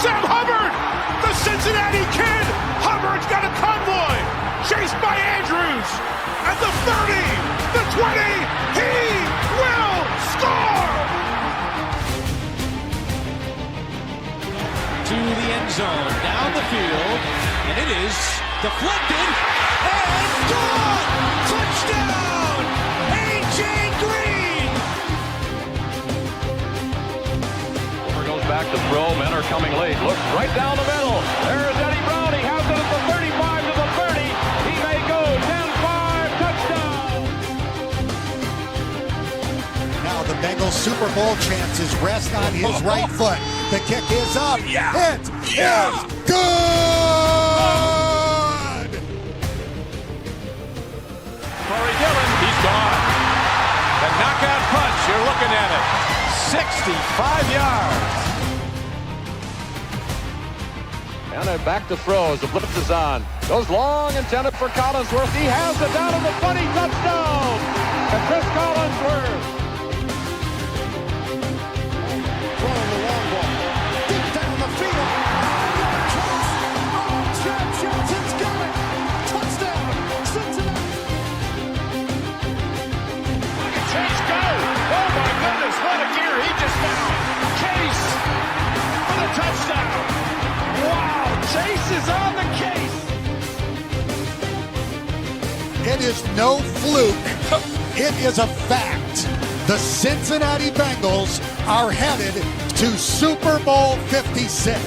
Sam Hubbard, the Cincinnati Kid. Hubbard's got a convoy, chased by Andrews. At the 30, the 20, he will score! To the end zone, down the field, and it is deflected, and gone! Touchdown! A.J. Green! Over goes back to throw, men are coming late, looks right down the middle, there's Eddie Brown, he has it at the 35 to the 30, he may go, 10-5, touchdown! Now the Bengals Super Bowl chances rest on his right foot. The kick is up. Yeah. It is good. Corey Dillon, he's gone. The knockout punch, you're looking at it. 65 yards. And then back to throw as the blitz is on. Goes long, intended for Collinsworth. He has it down to the 20, touchdown! And Chris Collinsworth. Throwing the long ball. Deep down the field. Johnson's got it. Touchdown. Cincinnati. Look at Chase go. Oh my goodness, what a gear he just found. Chase for the touchdown. Wow, Chase is on the case. It is no fluke. It is a fact. The Cincinnati Bengals are headed to Super Bowl 56.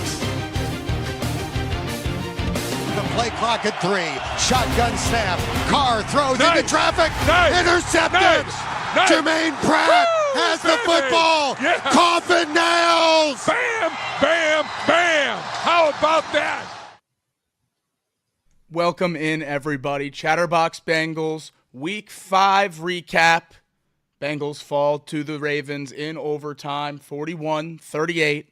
The play clock at 3. Shotgun snap. Carr throws into traffic. Intercepted. Jermaine Pratt has the football. Yeah. Coffin nails. Bam, bam, bam. How about that? Welcome in, everybody. Chatterbox Bengals, Week 5 recap. Bengals fall to the Ravens in overtime, 41-38.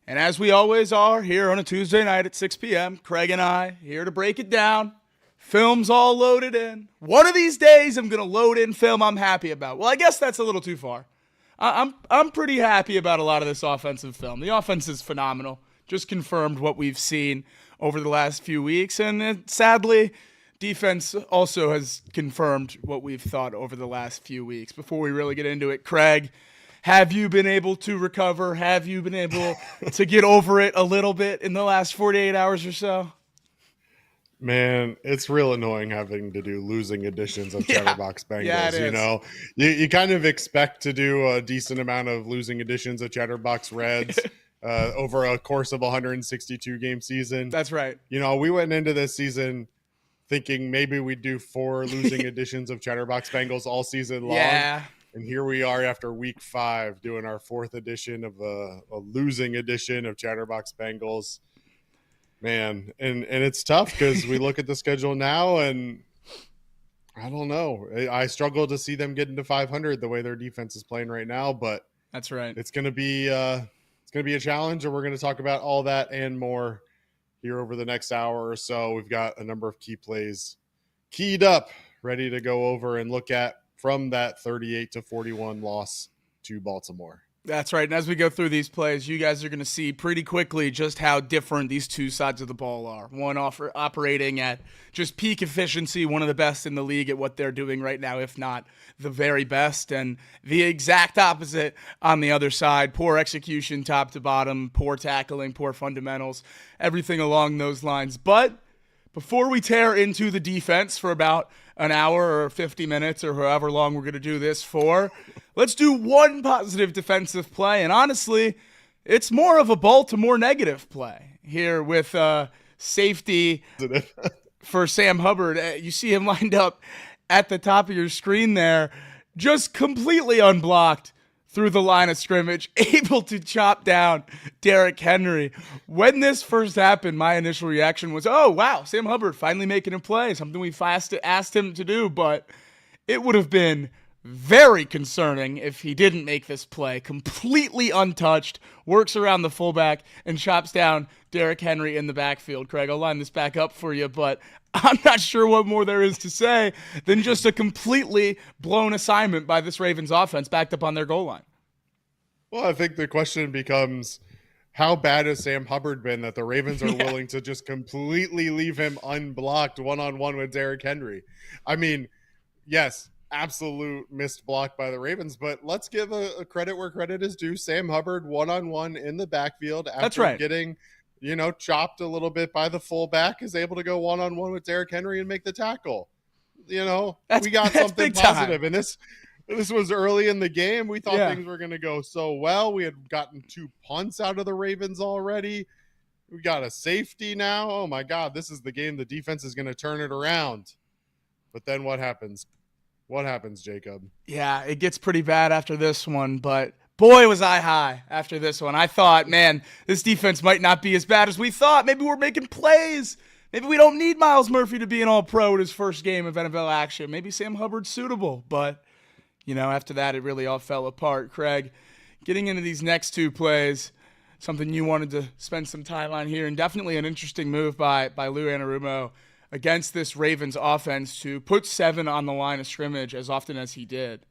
And as we always are, here on a Tuesday night at 6 p.m., Craig and I here to break it down. Film's all loaded in. One of these days, I'm going to load in film I'm happy about. Well, I guess that's a little too far. I'm pretty happy about a lot of this offensive film. The offense is phenomenal. Just confirmed what we've seen over the last few weeks. And sadly, defense also has confirmed what we've thought over the last few weeks. Before we really get into it, Craig, have you been able to recover? Have you been able to get over it a little bit in the last 48 hours or so? Man, it's real annoying having to do losing editions of Chatterbox Bengals. Yeah, it is. You know, you kind of expect to do a decent amount of losing editions of Chatterbox Reds over a course of a 162 game season. That's right. You know, we went into this season thinking maybe we'd do 4 losing editions of Chatterbox Bengals all season long. Yeah. And here we are after week 5 doing our 4th edition of a losing edition of Chatterbox Bengals. Man, and it's tough because we look at the schedule now and I don't know. I struggle to see them getting to 500 the way their defense is playing right now, but That's right. it's going to be a challenge, and we're going to talk about all that and more here over the next hour or so. We've got a number of key plays keyed up, ready to go over and look at from that 38-41 loss to Baltimore. That's right. And as we go through these plays, you guys are going to see pretty quickly just how different these two sides of the ball are. One operating at just peak efficiency, one of the best in the league at what they're doing right now, if not the very best. And the exact opposite on the other side. Poor execution top to bottom, poor tackling, poor fundamentals, everything along those lines. But before we tear into the defense for about an hour or 50 minutes or however long we're going to do this for, let's do one positive defensive play. And honestly, it's more of a Baltimore negative play here with safety for Sam Hubbard. You see him lined up at the top of your screen there, just completely unblocked through the line of scrimmage, able to chop down Derrick Henry. When this first happened, my initial reaction was, oh, wow, Sam Hubbard finally making a play, something we asked him to do, but it would have been very concerning if he didn't make this play. Completely untouched, works around the fullback, and chops down Derrick Henry in the backfield. Craig, I'll line this back up for you, but I'm not sure what more there is to say than just a completely blown assignment by this Ravens offense backed up on their goal line. Well, I think the question becomes, how bad has Sam Hubbard been that the Ravens are willing to just completely leave him unblocked one-on-one with Derrick Henry? I mean, yes, absolute missed block by the Ravens, but let's give a credit where credit is due. Sam Hubbard one-on-one in the backfield after getting, chopped a little bit by the fullback, is able to go one-on-one with Derrick Henry and make the tackle. We got something positive. And this was early in the game. We thought things were going to go so well. We had gotten 2 punts out of the Ravens already. We got a safety now. Oh my God, this is the game the defense is going to turn it around. But then what happens? What happens, Jacob? Yeah, it gets pretty bad after this one, but boy, was I high after this one. I thought, man, this defense might not be as bad as we thought. Maybe we're making plays. Maybe we don't need Myles Murphy to be an all-pro in his first game of NFL action. Maybe Sam Hubbard's suitable, but after that, it really all fell apart. Craig, getting into these next 2 plays, something you wanted to spend some time on here, and definitely an interesting move by Lou Anarumo against this Ravens offense to put 7 on the line of scrimmage as often as he did.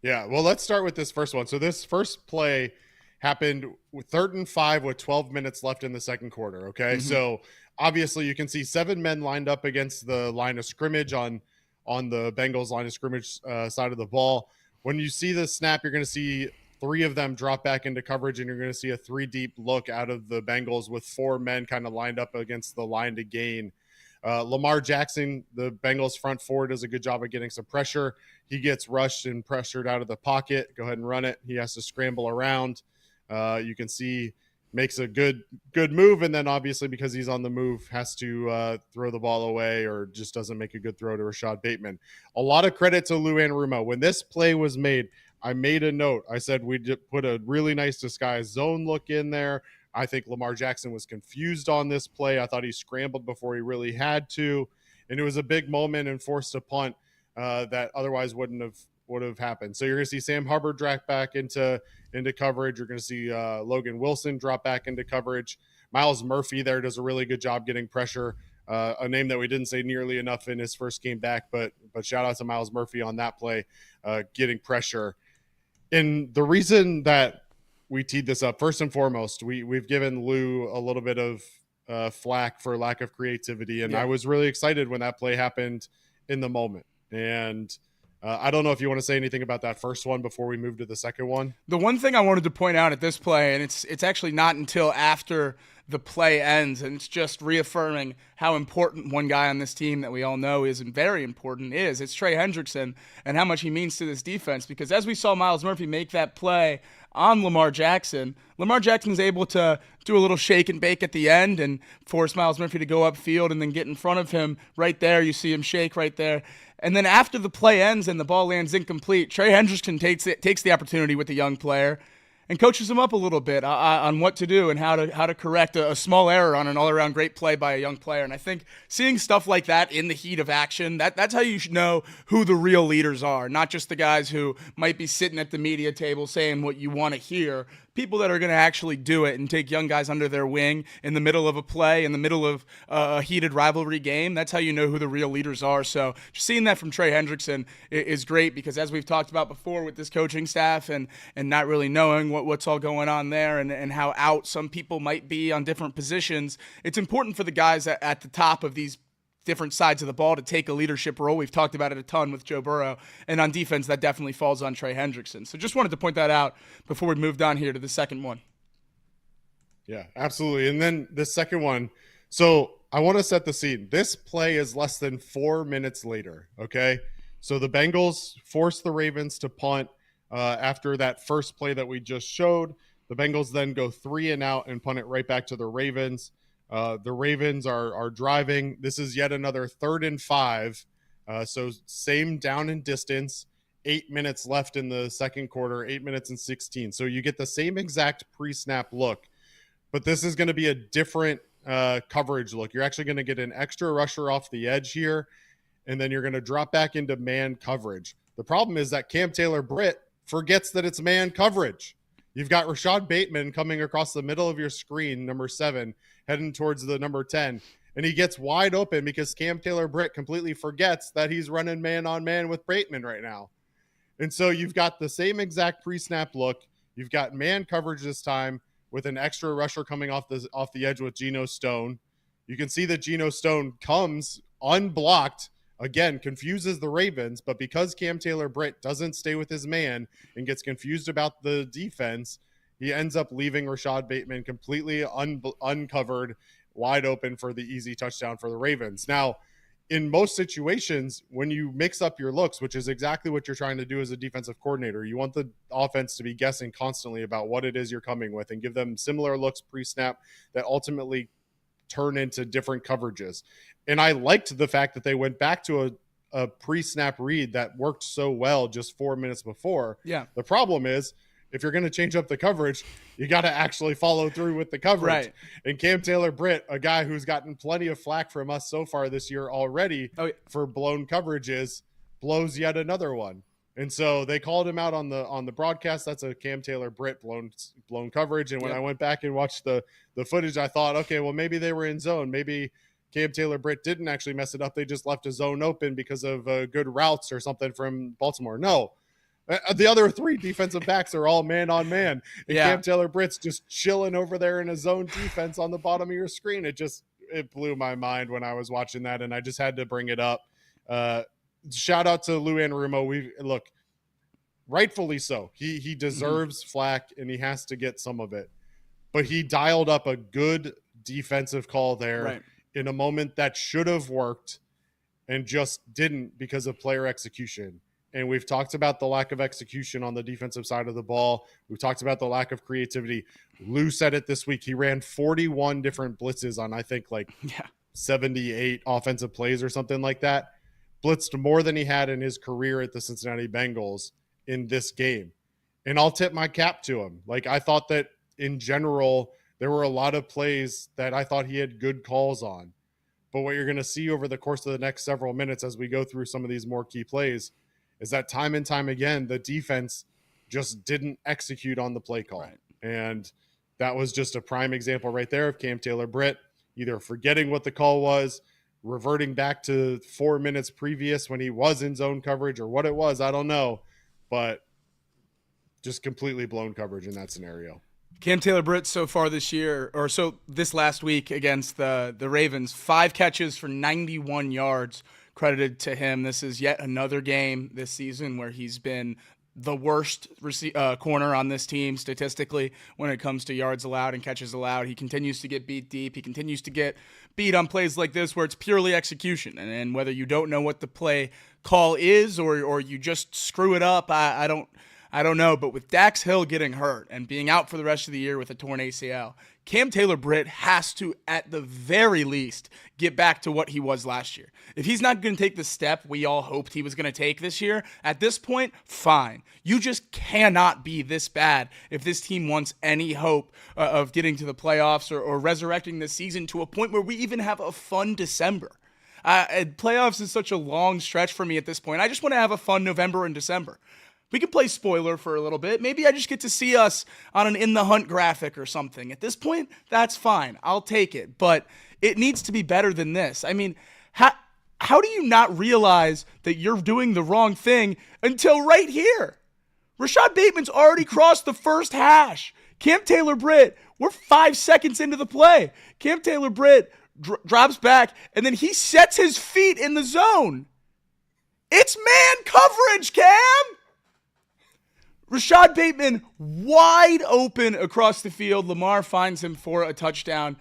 Yeah, well, let's start with this first one. So this first play happened with 3rd and 5 with 12 minutes left in the second quarter, okay? Mm-hmm. So obviously you can see 7 men lined up against the line of scrimmage on the Bengals line of scrimmage side of the ball. When you see the snap, you're going to see 3 of them drop back into coverage, and you're going to see a 3-deep look out of the Bengals with 4 men kind of lined up against the line to gain. Lamar Jackson, the Bengals front forward, does a good job of getting some pressure. He gets rushed and pressured out of the pocket. Go ahead and run it. He has to scramble around. You can see makes a good move, and then obviously because he's on the move has to throw the ball away or just doesn't make a good throw to Rashad Bateman. A lot of credit to Lou Anarumo. When this play was made, I made a note. I said we put a really nice disguise zone look in there. I think Lamar Jackson was confused on this play. I thought he scrambled before he really had to, and it was a big moment and forced a punt that otherwise would have happened. So you're going to see Sam Hubbard drop back into coverage. You're going to see Logan Wilson drop back into coverage. Myles Murphy there does a really good job getting pressure, a name that we didn't say nearly enough in his first game back, but shout out to Myles Murphy on that play, getting pressure. And the reason that we teed this up, first and foremost, we've given Lou a little bit of flack for lack of creativity, and I was really excited when that play happened in the moment. And I don't know if you want to say anything about that first one before we move to the second one. The one thing I wanted to point out at this play, and it's actually not until after the play ends, and it's just reaffirming how important one guy on this team that we all know is very important is. It's Trey Hendrickson and how much he means to this defense, because as we saw Myles Murphy make that play on Lamar Jackson's able to do a little shake and bake at the end and force Myles Murphy to go upfield and then get in front of him right there. You see him shake right there. And then after the play ends and the ball lands incomplete, Trey Hendrickson takes the opportunity with the young player and coaches him up a little bit on what to do and how to correct a small error on an all-around great play by a young player. And I think seeing stuff like that in the heat of action, that's how you should know who the real leaders are, not just the guys who might be sitting at the media table saying what you want to hear. People that are going to actually do it and take young guys under their wing in the middle of a play, in the middle of a heated rivalry game. That's how you know who the real leaders are. So just seeing that from Trey Hendrickson is great, because as we've talked about before with this coaching staff and not really knowing what's all going on there and how out some people might be on different positions, it's important for the guys at the top of these different sides of the ball to take a leadership role. We've talked about it a ton with Joe Burrow, and on defense that definitely falls on Trey Hendrickson. So just wanted to point that out before we moved on here to the second one. Yeah, absolutely. And then the second one, so I want to set the scene. This play is less than 4 minutes later, okay? So the Bengals force the Ravens to punt after that first play that we just showed. The Bengals then go 3 and out and punt it right back to the Ravens. The Ravens are driving. This is yet another 3rd and 5. So same down and distance, 8 minutes left in the second quarter, 8 minutes and 16. So you get the same exact pre-snap look, but this is going to be a different coverage look. You're actually going to get an extra rusher off the edge here, and then you're going to drop back into man coverage. The problem is that Cam Taylor-Britt forgets that it's man coverage. You've got Rashad Bateman coming across the middle of your screen, number 7, heading towards the number 10, and he gets wide open because Cam Taylor-Britt completely forgets that he's running man-on-man with Bateman right now. And so you've got the same exact pre-snap look. You've got man coverage this time. with an extra rusher coming off the edge with Geno Stone. You can see that Geno Stone comes unblocked, again, confuses the Ravens, but because Cam Taylor-Britt doesn't stay with his man and gets confused about the defense, he ends up leaving Rashad Bateman completely uncovered, wide open for the easy touchdown for the Ravens. Now, in most situations, when you mix up your looks, which is exactly what you're trying to do as a defensive coordinator, you want the offense to be guessing constantly about what it is you're coming with and give them similar looks pre-snap that ultimately turn into different coverages. And I liked the fact that they went back to a pre-snap read that worked so well just 4 minutes before. Yeah. The problem is, if you're going to change up the coverage, you got to actually follow through with the coverage. Right. And Cam Taylor-Britt, a guy who's gotten plenty of flack from us so far this year already for blown coverages, blows yet another one. And so they called him out on the broadcast. That's a Cam Taylor-Britt blown coverage. And when I went back and watched the footage, I thought, okay, well, maybe they were in zone. Maybe Cam Taylor-Britt didn't actually mess it up. They just left a zone open because of good routes or something from Baltimore. No. The other three defensive backs are all man on man. And Cam Taylor-Britt's just chilling over there in a zone defense on the bottom of your screen. It blew my mind when I was watching that, and I just had to bring it up. Shout out to Lou Anarumo. Look, rightfully so. He deserves flack, and he has to get some of it. But he dialed up a good defensive call there in a moment that should have worked and just didn't because of player execution. And we've talked about the lack of execution on the defensive side of the ball. We've talked about the lack of creativity. Lou said it this week. He ran 41 different blitzes on, I think, 78 offensive plays or something like that. Blitzed more than he had in his career at the Cincinnati Bengals in this game. And I'll tip my cap to him. I thought that in general, there were a lot of plays that I thought he had good calls on. But what you're going to see over the course of the next several minutes as we go through some of these more key plays is that time and time again, the defense just didn't execute on the play call. Right. And that was just a prime example right there of Cam Taylor-Britt either forgetting what the call was, reverting back to 4 minutes previous when he was in zone coverage or what it was, I don't know. But just completely blown coverage in that scenario. Cam Taylor-Britt so far this year, or so this last week against the Ravens, 5 catches for 91 yards. Credited to him. This is yet another game this season where he's been the worst corner on this team statistically when it comes to yards allowed and catches allowed. He continues to get beat deep. He continues to get beat on plays like this where it's purely execution. And whether you don't know what the play call is or you just screw it up, I don't know. But with Dax Hill getting hurt and being out for the rest of the year with a torn ACL, Cam Taylor-Britt has to, at the very least, get back to what he was last year. If he's not going to take the step we all hoped he was going to take this year, at this point, fine. You just cannot be this bad if this team wants any hope of getting to the playoffs or resurrecting this season to a point where we even have a fun December. Playoffs is such a long stretch for me at this point. I just want to have a fun November and December. We can play spoiler for a little bit. Maybe I just get to see us on an In the Hunt graphic or something. At this point, that's fine. I'll take it. But it needs to be better than this. I mean, how do you not realize that you're doing the wrong thing until right here? Rashad Bateman's already crossed the first hash. Cam Taylor-Britt, we're 5 seconds into the play. Cam Taylor-Britt drops back, and then he sets his feet in the zone. It's man coverage, Cam! Rashad Bateman wide open across the field. Lamar finds him for a touchdown.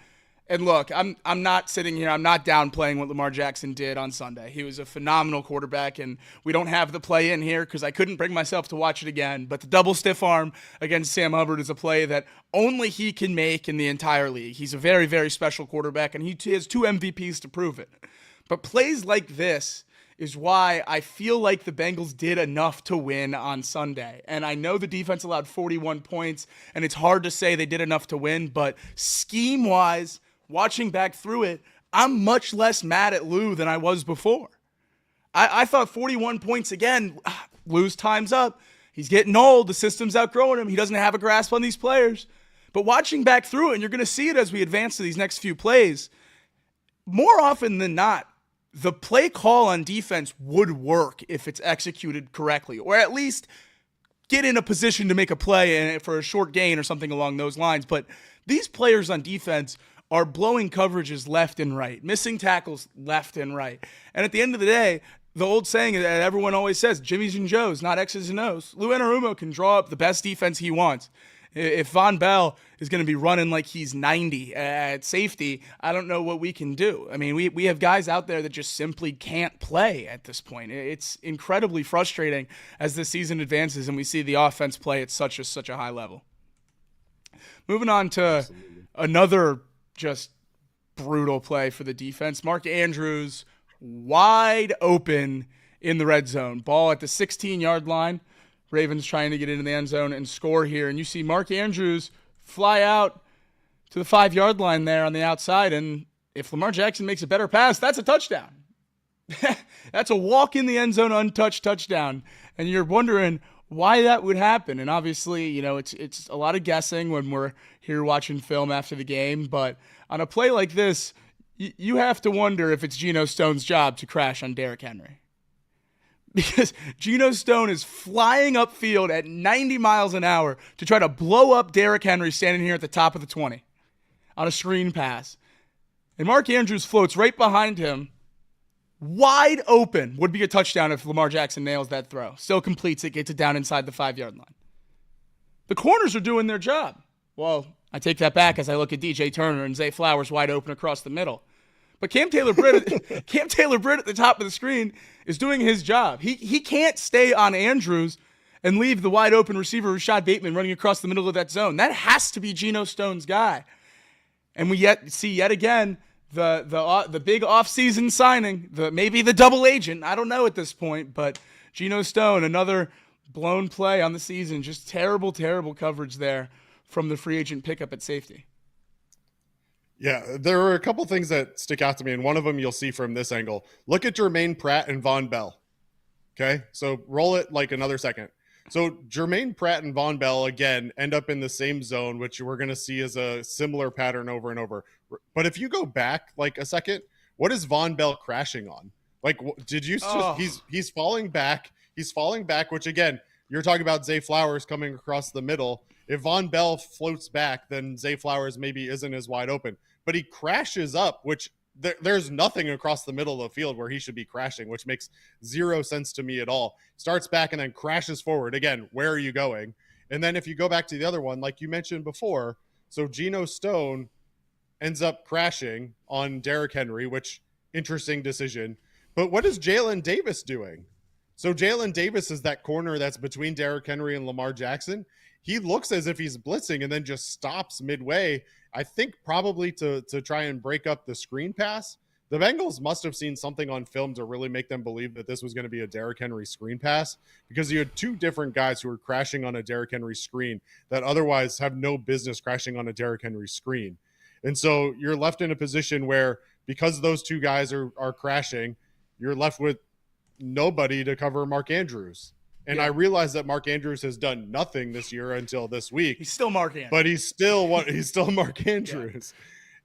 And look, I'm not sitting here. I'm not downplaying what Lamar Jackson did on Sunday. He was a phenomenal quarterback, and we don't have the play in here because I couldn't bring myself to watch it again. But the double stiff arm against Sam Hubbard is a play that only he can make in the entire league. He's a very, very special quarterback, and he has 2 MVPs to prove it. But plays like this is why I feel like the Bengals did enough to win on Sunday. And I know the defense allowed 41 points, and it's hard to say they did enough to win, but scheme-wise, watching back through it, I'm much less mad at Lou than I was before. I thought 41 points again, Lou's time's up. He's getting old. The system's outgrowing him. He doesn't have a grasp on these players. But watching back through it, and you're going to see it as we advance to these next few plays, more often than not, the play call on defense would work if it's executed correctly, or at least get in a position to make a play for a short gain or something along those lines. But these players on defense are blowing coverages left and right, missing tackles left and right. And at the end of the day, the old saying that everyone always says, Jimmy's and Joe's, not X's and O's. Lou Anarumo can draw up the best defense he wants. If Von Bell is going to be running like he's 90 at safety, I don't know what we can do. I mean, we have guys out there that just simply can't play at this point. It's incredibly frustrating as the season advances and we see the offense play at such a high level. Moving on to another just brutal play for the defense. Mark Andrews wide open in the red zone. Ball at the 16-yard line. Ravens trying to get into the end zone and score here. And you see Mark Andrews fly out to the 5-yard line there on the outside. And if Lamar Jackson makes a better pass, that's a touchdown. That's a walk in the end zone, untouched touchdown. And you're wondering why that would happen. And obviously, you know, it's a lot of guessing when we're here watching film after the game. But on a play like this, you have to wonder if it's Geno Stone's job to crash on Derrick Henry. Because Geno Stone is flying upfield at 90 miles an hour to try to blow up Derrick Henry standing here at the top of the 20 on a screen pass. And Mark Andrews floats right behind him, wide open. Would be a touchdown if Lamar Jackson nails that throw. Still completes it, gets it down inside the 5-yard line. The corners are doing their job. Well, I take that back as I look at DJ Turner and Zay Flowers wide open across the middle. But Cam Taylor-Britt at the top of the screen is doing his job. He can't stay on Andrews and leave the wide open receiver Rashad Bateman running across the middle of that zone. That has to be Geno Stone's guy. And we see yet again the big offseason signing, maybe the double agent. I don't know at this point, but Geno Stone, another blown play on the season. Just terrible, terrible coverage there from the free agent pickup at safety. Yeah, there are a couple things that stick out to me, and one of them you'll see from this angle. Look at Jermaine Pratt and Von Bell. Okay, so roll it like another second. So Jermaine Pratt and Von Bell, again, end up in the same zone, which we're going to see as a similar pattern over and over. But if you go back like a second, what is Von Bell crashing on? Like, did you just, he's falling back. He's falling back, which, again, you're talking about Zay Flowers coming across the middle. If Von Bell floats back, then Zay Flowers maybe isn't as wide open. But he crashes up, which there's nothing across the middle of the field where he should be crashing, which makes zero sense to me at all. Starts back and then crashes forward. Again, where are you going? And then if you go back to the other one, like you mentioned before, so Geno Stone ends up crashing on Derrick Henry, which interesting decision. But what is Jalen Davis doing? So Jalen Davis is that corner that's between Derrick Henry and Lamar Jackson. He looks as if he's blitzing and then just stops midway, I think probably to try and break up the screen pass. The Bengals must have seen something on film to really make them believe that this was going to be a Derrick Henry screen pass, because you had two different guys who were crashing on a Derrick Henry screen that otherwise have no business crashing on a Derrick Henry screen. And so you're left in a position where, because those two guys are crashing, you're left with nobody to cover Mark Andrews. And I realize that Mark Andrews has done nothing this year until this week. He's still Mark Andrews. But he's still Mark Andrews.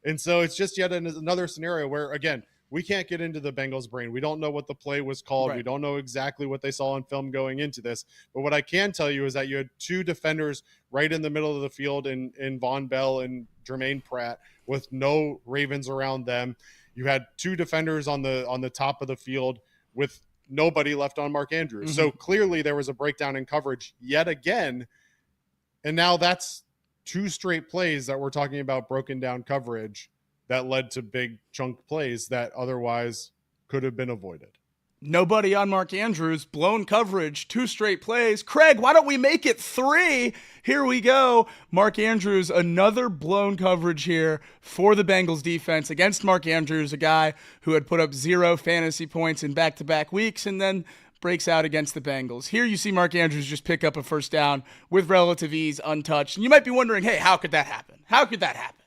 Yeah. And so it's just yet another scenario where, again, we can't get into the Bengals' brain. We don't know what the play was called. Right. We don't know exactly what they saw on film going into this. But what I can tell you is that you had two defenders right in the middle of the field in Von Bell and Jermaine Pratt with no Ravens around them. You had two defenders on the top of the field with nobody left on Mark Andrews. Mm-hmm. So clearly there was a breakdown in coverage yet again. And now that's two straight plays that we're talking about broken down coverage that led to big chunk plays that otherwise could have been avoided. Nobody on Mark Andrews, blown coverage, two straight plays. Craig, why don't we make it three? Here we go. Mark Andrews, another blown coverage here for the Bengals defense against Mark Andrews, a guy who had put up 0 fantasy points in back-to-back weeks and then breaks out against the Bengals. Here you see Mark Andrews just pick up a first down with relative ease, untouched. And you might be wondering, hey, how could that happen? How could that happen?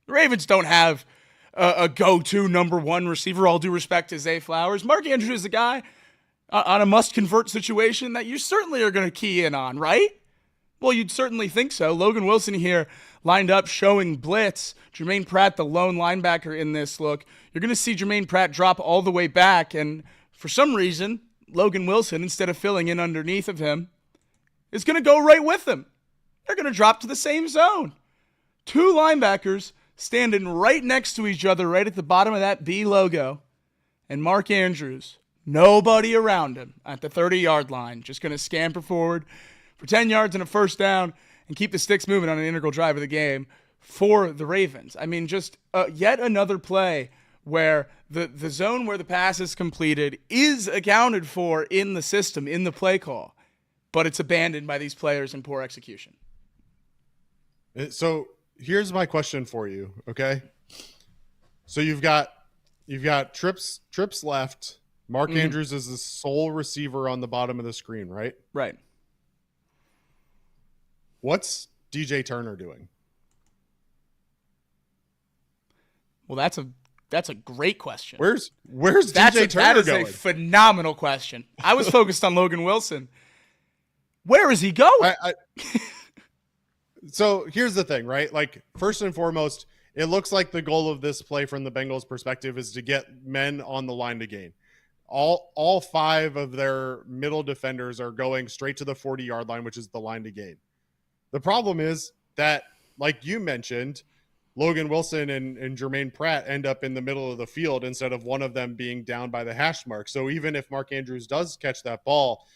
The Ravens don't have a go-to number one receiver, all due respect to Zay Flowers. Mark Andrews is a guy on a must-convert situation that you certainly are going to key in on, right? Well, you'd certainly think so. Logan Wilson here lined up showing blitz. Jermaine Pratt, the lone linebacker in this look. You're going to see Jermaine Pratt drop all the way back, and for some reason, Logan Wilson, instead of filling in underneath of him, is going to go right with him. They're going to drop to the same zone. Two linebackers standing right next to each other, right at the bottom of that B logo. And Mark Andrews, nobody around him at the 30-yard line, just going to scamper forward for 10 yards and a first down and keep the sticks moving on an integral drive of the game for the Ravens. I mean, just yet another play where the zone where the pass is completed is accounted for in the system, in the play call, but it's abandoned by these players in poor execution. So here's my question for you, okay? So you've got trips left. Mark Andrews is the sole receiver on the bottom of the screen, right? Right. What's DJ Turner doing? Well, that's a great question. Where's DJ Turner that is going? a phenomenal question. I was focused on Logan Wilson. Where is he going? So here's the thing, right? Like, first and foremost, it looks like the goal of this play from the Bengals' perspective is to get men on the line to gain. All five of their middle defenders are going straight to the 40-yard line, which is the line to gain. The problem is that, like you mentioned, Logan Wilson and Jermaine Pratt end up in the middle of the field instead of one of them being down by the hash mark. So even if Mark Andrews does catch that ball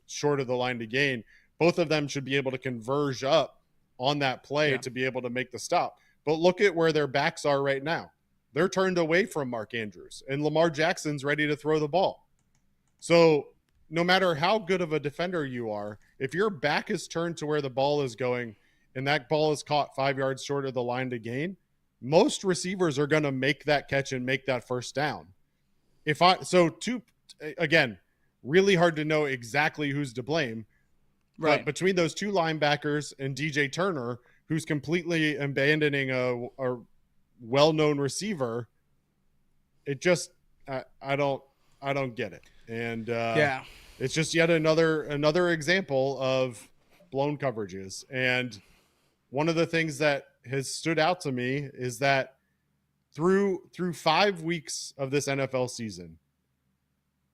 short of the line to gain, both of them should be able to converge up on that play to be able to make the stop. But look at where their backs are right now. They're turned away from Mark Andrews, and Lamar Jackson's ready to throw the ball. So no matter how good of a defender you are, if your back is turned to where the ball is going and that ball is caught 5 yards short of the line to gain, most receivers are going to make that catch and make that first down. Again, really hard to know exactly who's to blame. Right. But between those two linebackers and DJ Turner, who's completely abandoning a well-known receiver, it just I don't get it. And it's just yet another example of blown coverages. And one of the things that has stood out to me is that through 5 weeks of this NFL season,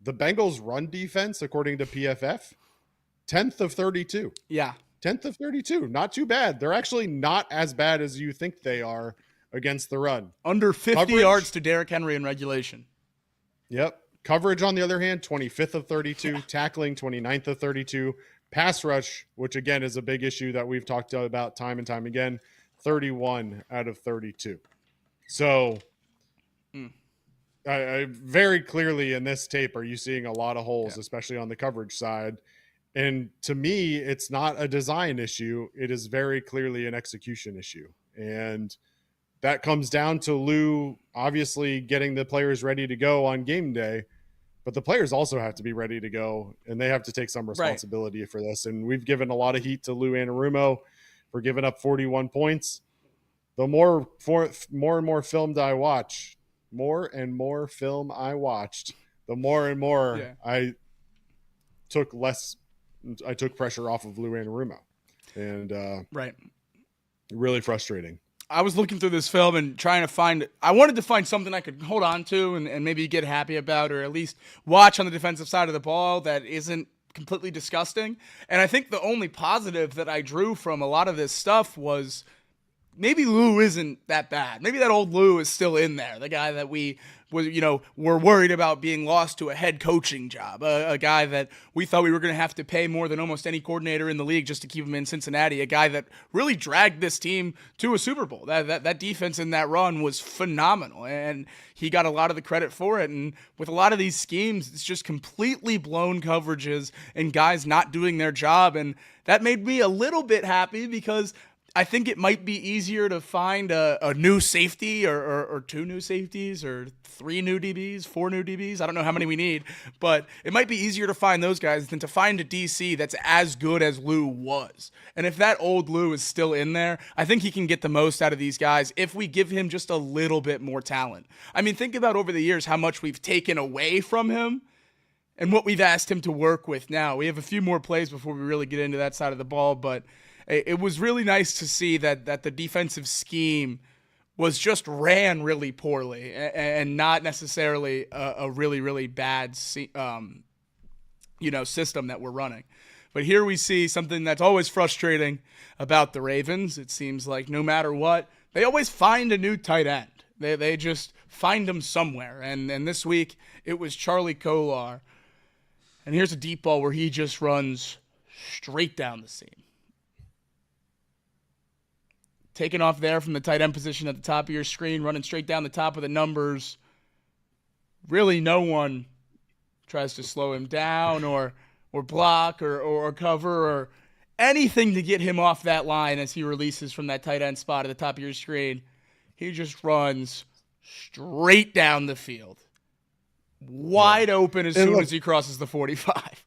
the Bengals' run defense, according to PFF, 10th of 32. Yeah. 10th of 32. Not too bad. They're actually not as bad as you think they are against the run. Under 50 yards to Derrick Henry in regulation. Yep. Coverage, on the other hand, 25th of 32. Tackling, 29th of 32. Pass rush, which again is a big issue that we've talked about time and time again, 31 out of 32. So very clearly in this tape are you seeing a lot of holes, especially on the coverage side. And to me, it's not a design issue. It is very clearly an execution issue. And that comes down to Lou obviously getting the players ready to go on game day, but the players also have to be ready to go, and they have to take some responsibility for this. And we've given a lot of heat to Lou Anarumo for giving up 41 points. The more and more film I watched, the more and more I took pressure off of Lou Anarumo, and really frustrating. I was looking through this film and I wanted to find something I could hold on to and maybe get happy about, or at least watch on the defensive side of the ball that isn't completely disgusting. And I think the only positive that I drew from a lot of this stuff was maybe Lou isn't that bad. Maybe that old Lou is still in there. The guy that were worried about being lost to a head coaching job. A guy that we thought we were going to have to pay more than almost any coordinator in the league just to keep him in Cincinnati. A guy that really dragged this team to a Super Bowl. That defense in that run was phenomenal, and he got a lot of the credit for it. And with a lot of these schemes, it's just completely blown coverages and guys not doing their job. And that made me a little bit happy because I think it might be easier to find a new safety or two new safeties or 3 new DBs, 4 new DBs. I don't know how many we need, but it might be easier to find those guys than to find a DC that's as good as Lou was. And if that old Lou is still in there, I think he can get the most out of these guys if we give him just a little bit more talent. I mean, think about over the years how much we've taken away from him and what we've asked him to work with now. We have a few more plays before we really get into that side of the ball, but it was really nice to see that the defensive scheme was just ran really poorly and not necessarily a really, really bad system that we're running. But here we see something that's always frustrating about the Ravens. It seems like no matter what, they always find a new tight end. They just find them somewhere. And this week, it was Charlie Kolar. And here's a deep ball where he just runs straight down the seam. Taking off there from the tight end position at the top of your screen, running straight down the top of the numbers. Really, no one tries to slow him down or block or cover or anything to get him off that line as he releases from that tight end spot at the top of your screen. He just runs straight down the field. Wide open as soon as he crosses the 45.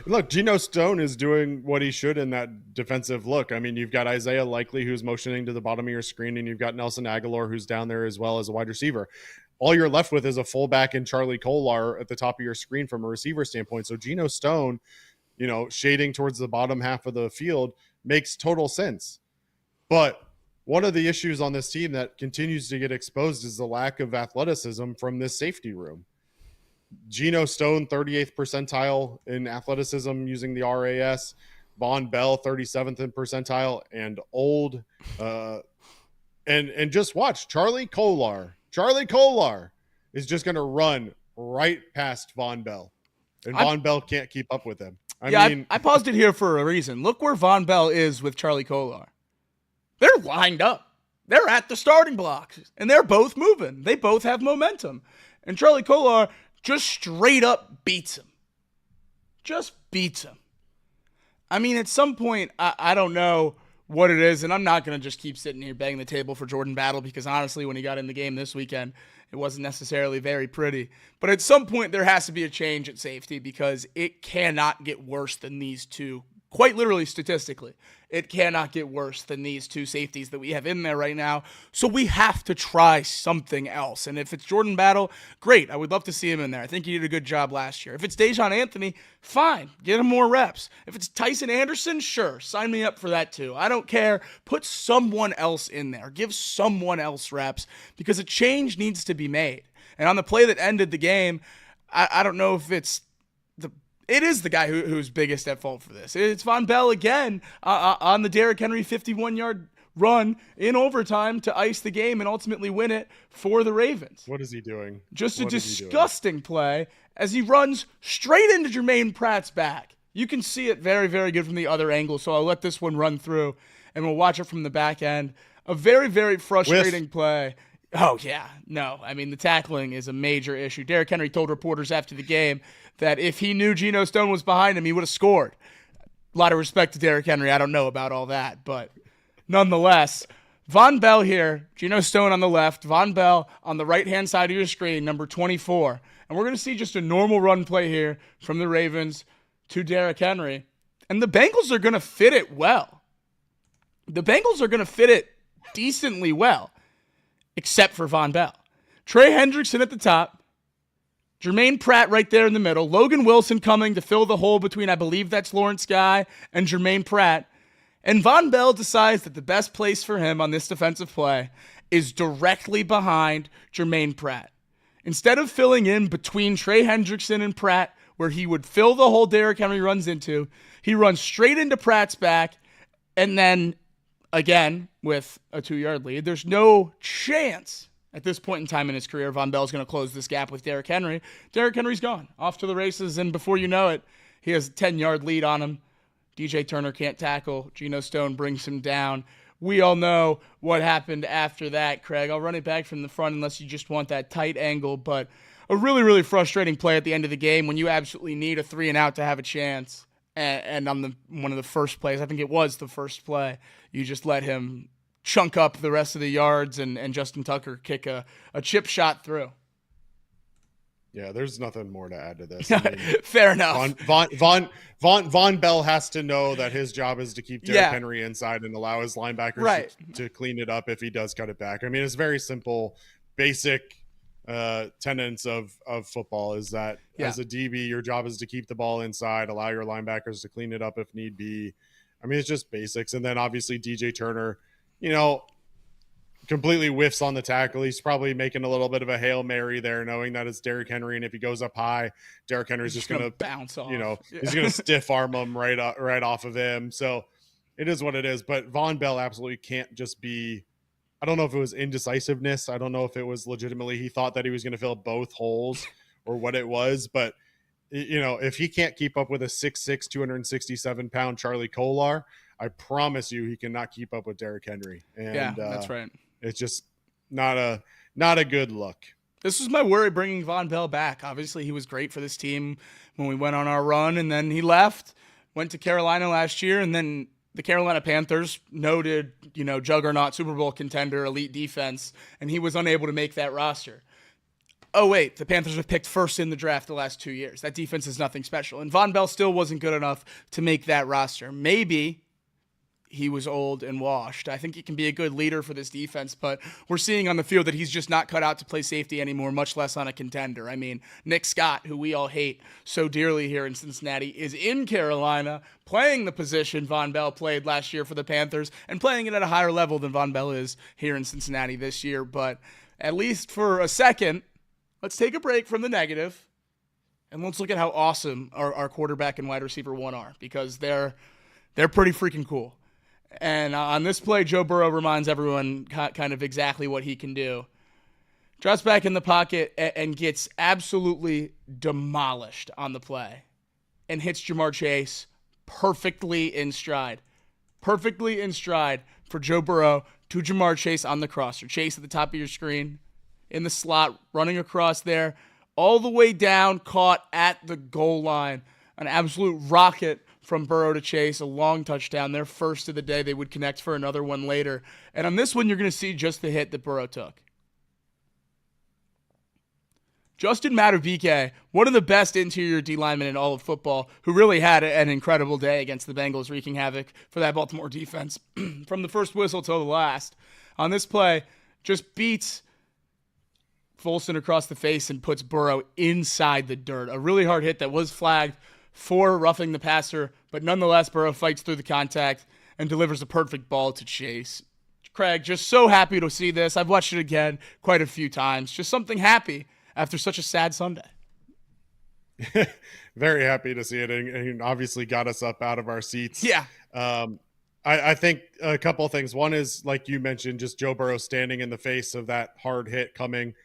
Look, Geno Stone is doing what he should in that defensive look. I mean, you've got Isaiah Likely who's motioning to the bottom of your screen, and you've got Nelson Aguilar who's down there as well as a wide receiver. All you're left with is a fullback in Charlie Kolar at the top of your screen from a receiver standpoint. So Geno Stone, shading towards the bottom half of the field makes total sense. But one of the issues on this team that continues to get exposed is the lack of athleticism from this safety room. Geno Stone, 38th percentile in athleticism using the RAS. Von Bell, 37th in percentile, and old. And just watch Charlie Kolar. Charlie Kolar is just going to run right past Von Bell, and Von Bell can't keep up with him. I paused it here for a reason. Look where Von Bell is with Charlie Kolar. They're lined up. They're at the starting blocks, and they're both moving. They both have momentum. And Charlie Kolar just straight up beats him. Just beats him. I mean, at some point, I don't know what it is, and I'm not going to just keep sitting here banging the table for Jordan Battle because honestly, when he got in the game this weekend, it wasn't necessarily very pretty. But at some point, there has to be a change at safety because it cannot get worse than these two. Quite literally, statistically, it cannot get worse than these two safeties that we have in there right now. So we have to try something else. And if it's Jordan Battle, great. I would love to see him in there. I think he did a good job last year. If it's Dejon Anthony, fine. Get him more reps. If it's Tyson Anderson, sure. Sign me up for that too. I don't care. Put someone else in there. Give someone else reps because a change needs to be made. And on the play that ended the game, I don't know if it is the guy who's biggest at fault for this. It's Von Bell again on the Derrick Henry 51-yard run in overtime to ice the game and ultimately win it for the Ravens. What is he doing? Just a disgusting play as he runs straight into Jermaine Pratt's back. You can see it very, very good from the other angle, so I'll let this one run through, and we'll watch it from the back end. A very, very frustrating play. Oh, yeah. No, I mean, the tackling is a major issue. Derrick Henry told reporters after the game that if he knew Geno Stone was behind him, he would have scored. A lot of respect to Derrick Henry. I don't know about all that, but nonetheless, Von Bell here, Geno Stone on the left, Von Bell on the right-hand side of your screen, number 24. And we're going to see just a normal run play here from the Ravens to Derrick Henry. And the Bengals are going to fit it well. The Bengals are going to fit it decently well, except for Von Bell. Trey Hendrickson at the top. Jermaine Pratt right there in the middle. Logan Wilson coming to fill the hole between, I believe that's Lawrence Guy and Jermaine Pratt. And Von Bell decides that the best place for him on this defensive play is directly behind Jermaine Pratt. Instead of filling in between Trey Hendrickson and Pratt, where he would fill the hole Derrick Henry runs into, he runs straight into Pratt's back, and then, again, with a 2-yard lead, there's no chance at this point in time in his career, Von Bell's going to close this gap with Derrick Henry. Derrick Henry's gone, off to the races, and before you know it, he has a 10-yard lead on him. DJ Turner can't tackle. Geno Stone brings him down. We all know what happened after that, Craig. I'll run it back from the front unless you just want that tight angle, but a really, really frustrating play at the end of the game when you absolutely need a 3-and-out to have a chance. And on one of the first plays, I think it was the first play, you just let him chunk up the rest of the yards and Justin Tucker kick a chip shot through. Yeah, there's nothing more to add to this. Fair enough. Von Bell has to know that his job is to keep Derrick Henry inside and allow his linebackers to clean it up if he does cut it back. I mean, it's very simple, basic tenets of football is that as a DB, your job is to keep the ball inside, allow your linebackers to clean it up if need be. I mean, it's just basics. And then obviously DJ Turner, completely whiffs on the tackle. He's probably making a little bit of a Hail Mary there, knowing that it's Derrick Henry. And if he goes up high, Derrick Henry's just going to bounce off. He's going to stiff arm him right off of him. So it is what it is. But Von Bell absolutely can't just be, I don't know if it was indecisiveness. I don't know if it was legitimately he thought that he was going to fill both holes or what it was. But, if he can't keep up with a 6'6", 267-pound Charlie Kolar, I promise you he cannot keep up with Derrick Henry. And that's right. It's just not a good look. This was my worry bringing Von Bell back. Obviously, he was great for this team when we went on our run, and then he left, went to Carolina last year, and then the Carolina Panthers, noted, juggernaut, Super Bowl contender, elite defense, and he was unable to make that roster. Oh, wait, the Panthers have picked first in the draft the last 2 years. That defense is nothing special. And Von Bell still wasn't good enough to make that roster. Maybe he was old and washed. I think he can be a good leader for this defense, but we're seeing on the field that he's just not cut out to play safety anymore, much less on a contender. I mean, Nick Scott, who we all hate so dearly here in Cincinnati, is in Carolina playing the position Von Bell played last year for the Panthers and playing it at a higher level than Von Bell is here in Cincinnati this year. But at least for a second, let's take a break from the negative and let's look at how awesome our quarterback and wide receiver one are, because they're pretty freaking cool. And on this play, Joe Burrow reminds everyone kind of exactly what he can do. Drops back in the pocket and gets absolutely demolished on the play and hits Jamar Chase perfectly in stride. Perfectly in stride for Joe Burrow to Jamar Chase on the crosser. Chase at the top of your screen, in the slot, running across there, all the way down, caught at the goal line. An absolute rocket from Burrow to Chase, a long touchdown. Their first of the day. They would connect for another one later. And on this one, you're going to see just the hit that Burrow took. Justin Madubuike, one of the best interior D linemen in all of football, who really had an incredible day against the Bengals, wreaking havoc for that Baltimore defense from the first whistle till the last. On this play, just beats Folson across the face and puts Burrow inside the dirt. A really hard hit that was flagged for roughing the passer, but nonetheless, Burrow fights through the contact and delivers a perfect ball to Chase. Craig, just so happy to see this. I've watched it again quite a few times. Just something happy after such a sad Sunday. Very happy to see it, and obviously got us up out of our seats. Yeah. I think a couple of things. One is, like you mentioned, just Joe Burrow standing in the face of that hard hit coming.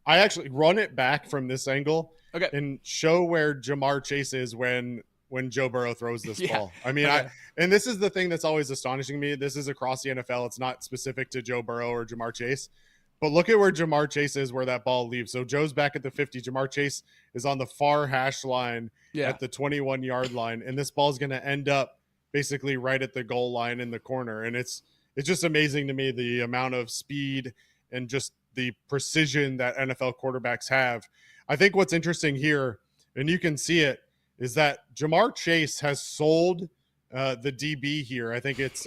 I actually run it back from this angle. Okay. And show where Jamar Chase is when Joe Burrow throws this ball. I mean, okay. And this is the thing that's always astonishing me. This is across the NFL. It's not specific to Joe Burrow or Jamar Chase. But look at where Jamar Chase is, where that ball leaves. So Joe's back at the 50. Jamar Chase is on the far hash line at the 21-yard line. And this ball is going to end up basically right at the goal line in the corner. And it's just amazing to me, the amount of speed and just the precision that NFL quarterbacks have. I think what's interesting here, and you can see it, is that Jamar Chase has sold the DB here. I think it's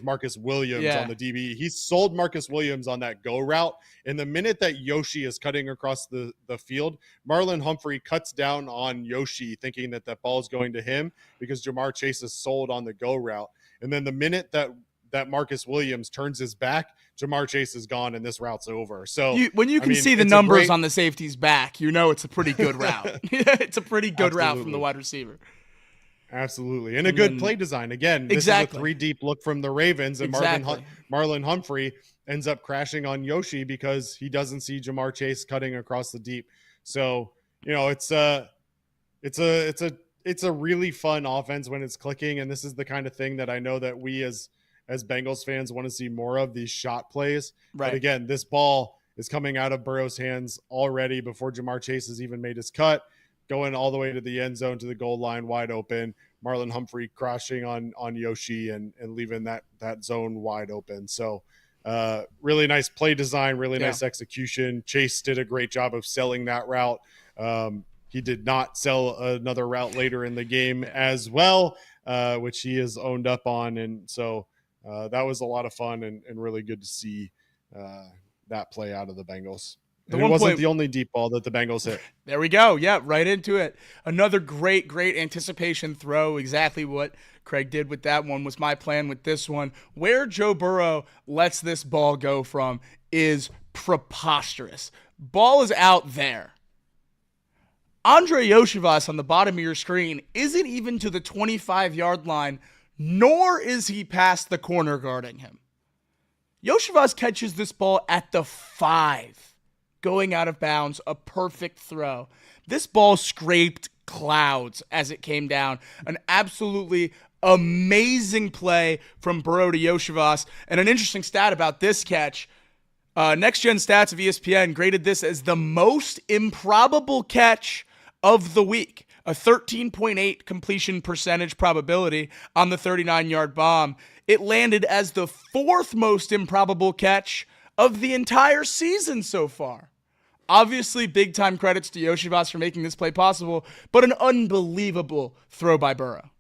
Marcus Williams on the DB. He sold Marcus Williams on that go route. And the minute that Yoshi is cutting across the field, Marlon Humphrey cuts down on Yoshi, thinking that ball is going to him because Jamar Chase is sold on the go route. And then the minute that Marcus Williams turns his back, Jamar Chase is gone and this route's over. So when you can see the numbers on the safety's back, it's a pretty good route. It's a pretty good route from the wide receiver. Absolutely. And a good play design. Again, this is a 3-deep look from the Ravens, and Marlon Humphrey ends up crashing on Yoshi because he doesn't see Jamar Chase cutting across the deep. So, it's a really fun offense when it's clicking. And this is the kind of thing that I know that we as Bengals fans want to see more of, these shot plays. Right. But again, this ball is coming out of Burrow's hands already before Jamar Chase has even made his cut, going all the way to the end zone, to the goal line, wide open. Marlon Humphrey crashing on Yoshi and leaving that zone wide open. So really nice play design, really nice execution. Chase did a great job of selling that route. He did not sell another route later in the game as well, which he has owned up on. And so that was a lot of fun and really good to see that play out of the Bengals. The it wasn't the only deep ball that the Bengals hit. There we go. Yeah, right into it. Another great anticipation throw. Exactly what Craig did with that one was my plan with this one. Where Joe Burrow lets this ball go from is preposterous. Ball is out there. Andre Yoshivas on the bottom of your screen isn't even to the 25-yard line, nor is he past the corner guarding him. Yoshivas catches this ball at the 5, going out of bounds, a perfect throw. This ball scraped clouds as it came down. An absolutely amazing play from Burrow to Yoshivas. And an interesting stat about this catch, Next Gen Stats of ESPN graded this as the most improbable catch of the week. A 13.8 completion percentage probability on the 39-yard bomb. It landed as the 4th most improbable catch of the entire season so far. Obviously, big-time credits to Yoshivas for making this play possible, but an unbelievable throw by Burrow.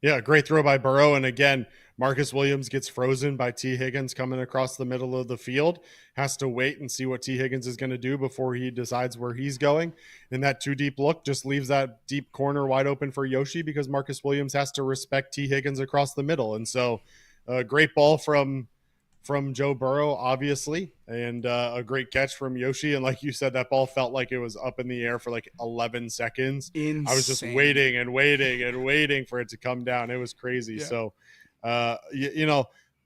Yeah, great throw by Burrow. And again, Marcus Williams gets frozen by T. Higgins coming across the middle of the field. Has to wait and see what T. Higgins is going to do before he decides where he's going. And that 2-deep look just leaves that deep corner wide open for Yoshi because Marcus Williams has to respect T. Higgins across the middle. And so a great ball from Joe Burrow, obviously, and a great catch from Yoshi. And like you said, that ball felt like it was up in the air for like 11 seconds. Insane. I was just waiting and waiting and waiting for it to come down. It was crazy. Yeah. So,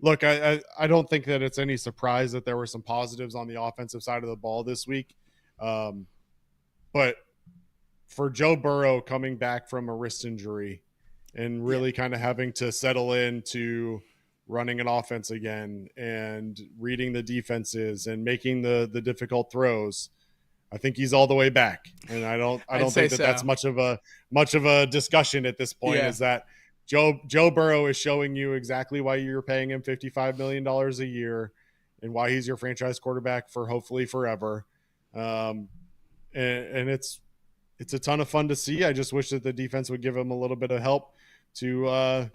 look, I don't think that it's any surprise that there were some positives on the offensive side of the ball this week. But for Joe Burrow coming back from a wrist injury and really kind of having to settle into running an offense again and reading the defenses and making the difficult throws, I think he's all the way back. And I don't think that that's much of a discussion at this point. Is that Joe Burrow is showing you exactly why you're paying him $55 million a year and why he's your franchise quarterback for hopefully forever. And it's a ton of fun to see. I just wish that the defense would give him a little bit of help to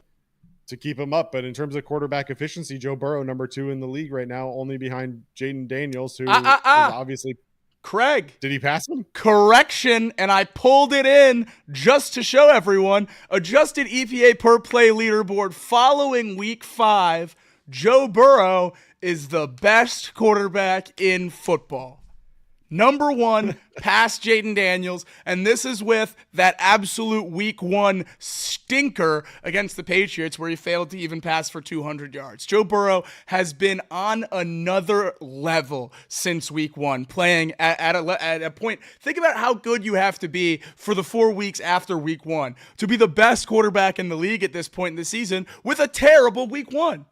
keep him up. But in terms of quarterback efficiency, Joe Burrow, number 2 in the league right now, only behind Jaden Daniels, who is obviously Craig. Did he pass him? Correction, and I pulled it in just to show everyone. Adjusted EPA per play leaderboard following week 5. Joe Burrow is the best quarterback in football. Number 1, past Jaden Daniels, and this is with that absolute week 1 stinker against the Patriots where he failed to even pass for 200 yards. Joe Burrow has been on another level since week 1, playing at a point. Think about how good you have to be for the 4 weeks after week 1 to be the best quarterback in the league at this point in the season with a terrible week 1.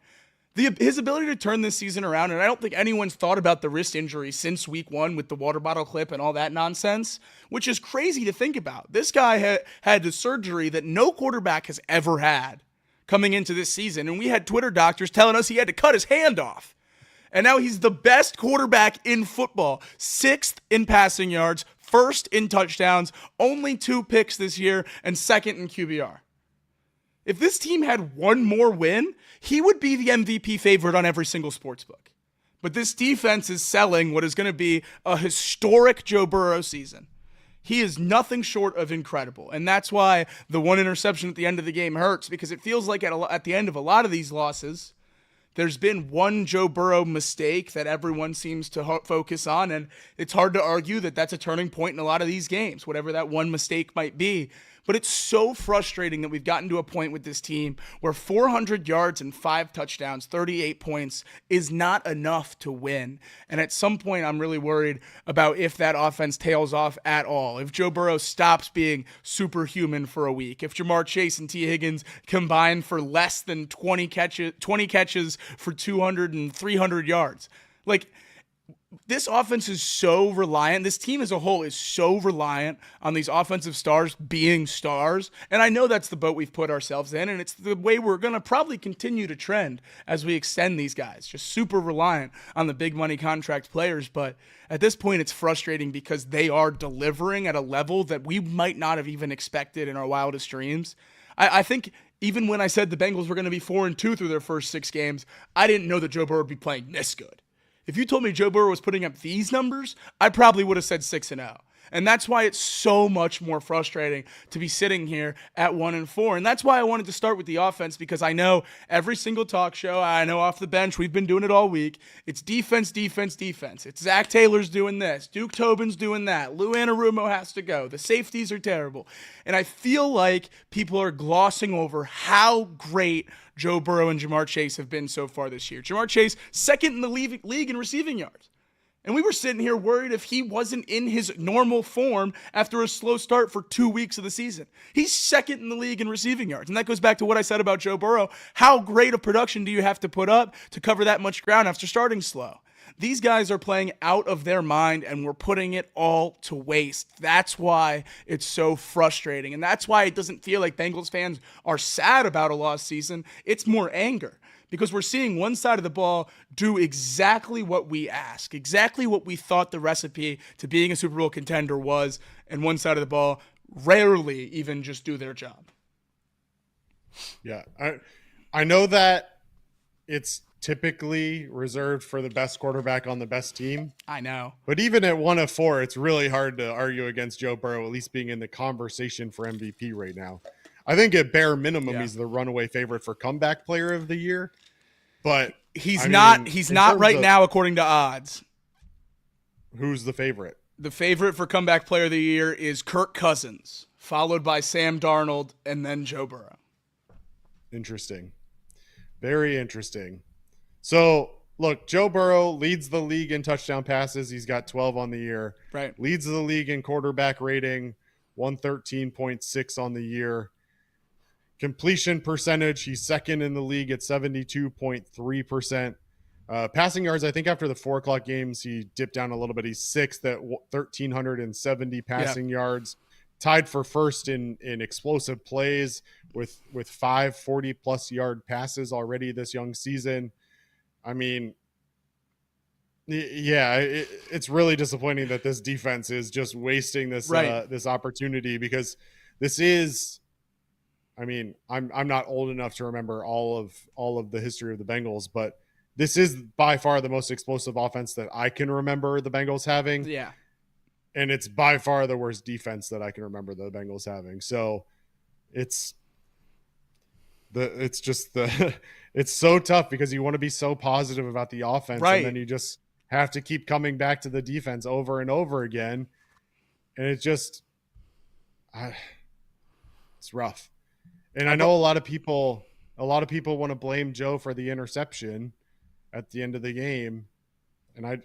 His ability to turn this season around, and I don't think anyone's thought about the wrist injury since week 1 with the water bottle clip and all that nonsense, which is crazy to think about. This guy had a surgery that no quarterback has ever had coming into this season, and we had Twitter doctors telling us he had to cut his hand off. And now he's the best quarterback in football, 6th in passing yards, 1st in touchdowns, only 2 picks this year, and 2nd in QBR. If this team had one more win, he would be the MVP favorite on every single sports book. But this defense is selling what is going to be a historic Joe Burrow season. He is nothing short of incredible. And that's why the 1 interception at the end of the game hurts, because it feels like at the end of a lot of these losses, there's been one Joe Burrow mistake that everyone seems to focus on, and it's hard to argue that that's a turning point in a lot of these games, whatever that one mistake might be. But it's so frustrating that we've gotten to a point with this team where 400 yards and 5 touchdowns, 38 points is not enough to win. And at some point, I'm really worried about if that offense tails off at all. If Joe Burrow stops being superhuman for a week, if Jamar Chase and T. Higgins combine for less than 20 catches for 200 and 300 yards. Like, this offense is so reliant. This team as a whole is so reliant on these offensive stars being stars. And I know that's the boat we've put ourselves in, and it's the way we're going to probably continue to trend as we extend these guys. Just super reliant on the big money contract players. But at this point, it's frustrating because they are delivering at a level that we might not have even expected in our wildest dreams. I think even when I said the Bengals were going to be 4-2 through their first 6 games, I didn't know that Joe Burrow would be playing this good. If you told me Joe Burrow was putting up these numbers, I probably would have said 6-0. And that's why it's so much more frustrating to be sitting here at 1-4. And that's why I wanted to start with the offense, because I know every single talk show, I know off the bench, we've been doing it all week. It's defense, defense, defense. It's Zack Taylor's doing this. Duke Tobin's doing that. Lou Anarumo has to go. The safeties are terrible. And I feel like people are glossing over how great Joe Burrow and Jamar Chase have been so far this year. Jamar Chase, second in the league in receiving yards. And we were sitting here worried if he wasn't in his normal form after a slow start for 2 weeks of the season. He's second in the league in receiving yards. And that goes back to what I said about Joe Burrow. How great a production do you have to put up to cover that much ground after starting slow? These guys are playing out of their mind, and we're putting it all to waste. That's why it's so frustrating. And that's why it doesn't feel like Bengals fans are sad about a lost season. It's more anger. Because we're seeing one side of the ball do exactly what we ask, exactly what we thought the recipe to being a Super Bowl contender was, and one side of the ball rarely even just do their job. Yeah, I know that it's typically reserved for the best quarterback on the best team. I know. But even at 1-4, it's really hard to argue against Joe Burrow, at least being in the conversation for MVP right now. I think at bare minimum, he's the runaway favorite for comeback player of the year, but he's not right now, according to odds. Who's the favorite? The favorite for comeback player of the year is Kirk Cousins, followed by Sam Darnold, and then Joe Burrow. Interesting. Very interesting. So look, Joe Burrow leads the league in touchdown passes. He's got 12 on the year. Right. Leads the league in quarterback rating, 113.6 on the year. Completion percentage, he's second in the league at 72.3%. Passing yards, I think after the 4 o'clock games, he dipped down a little bit. He's sixth at 1,370 passing yards. Tied for first in explosive plays with 5 40-plus yard passes already this young season. I mean, yeah, it's really disappointing that this defense is just wasting this this opportunity, because this is, I mean, I'm not old enough to remember all of the history of the Bengals, but this is by far the most explosive offense that I can remember the Bengals having. Yeah. And it's by far the worst defense that I can remember the Bengals having. So it's so tough, because you want to be so positive about the offense, and then you just have to keep coming back to the defense over and over again. And it just, it's rough. And I know a lot of people want to blame Joe for the interception at the end of the game. And I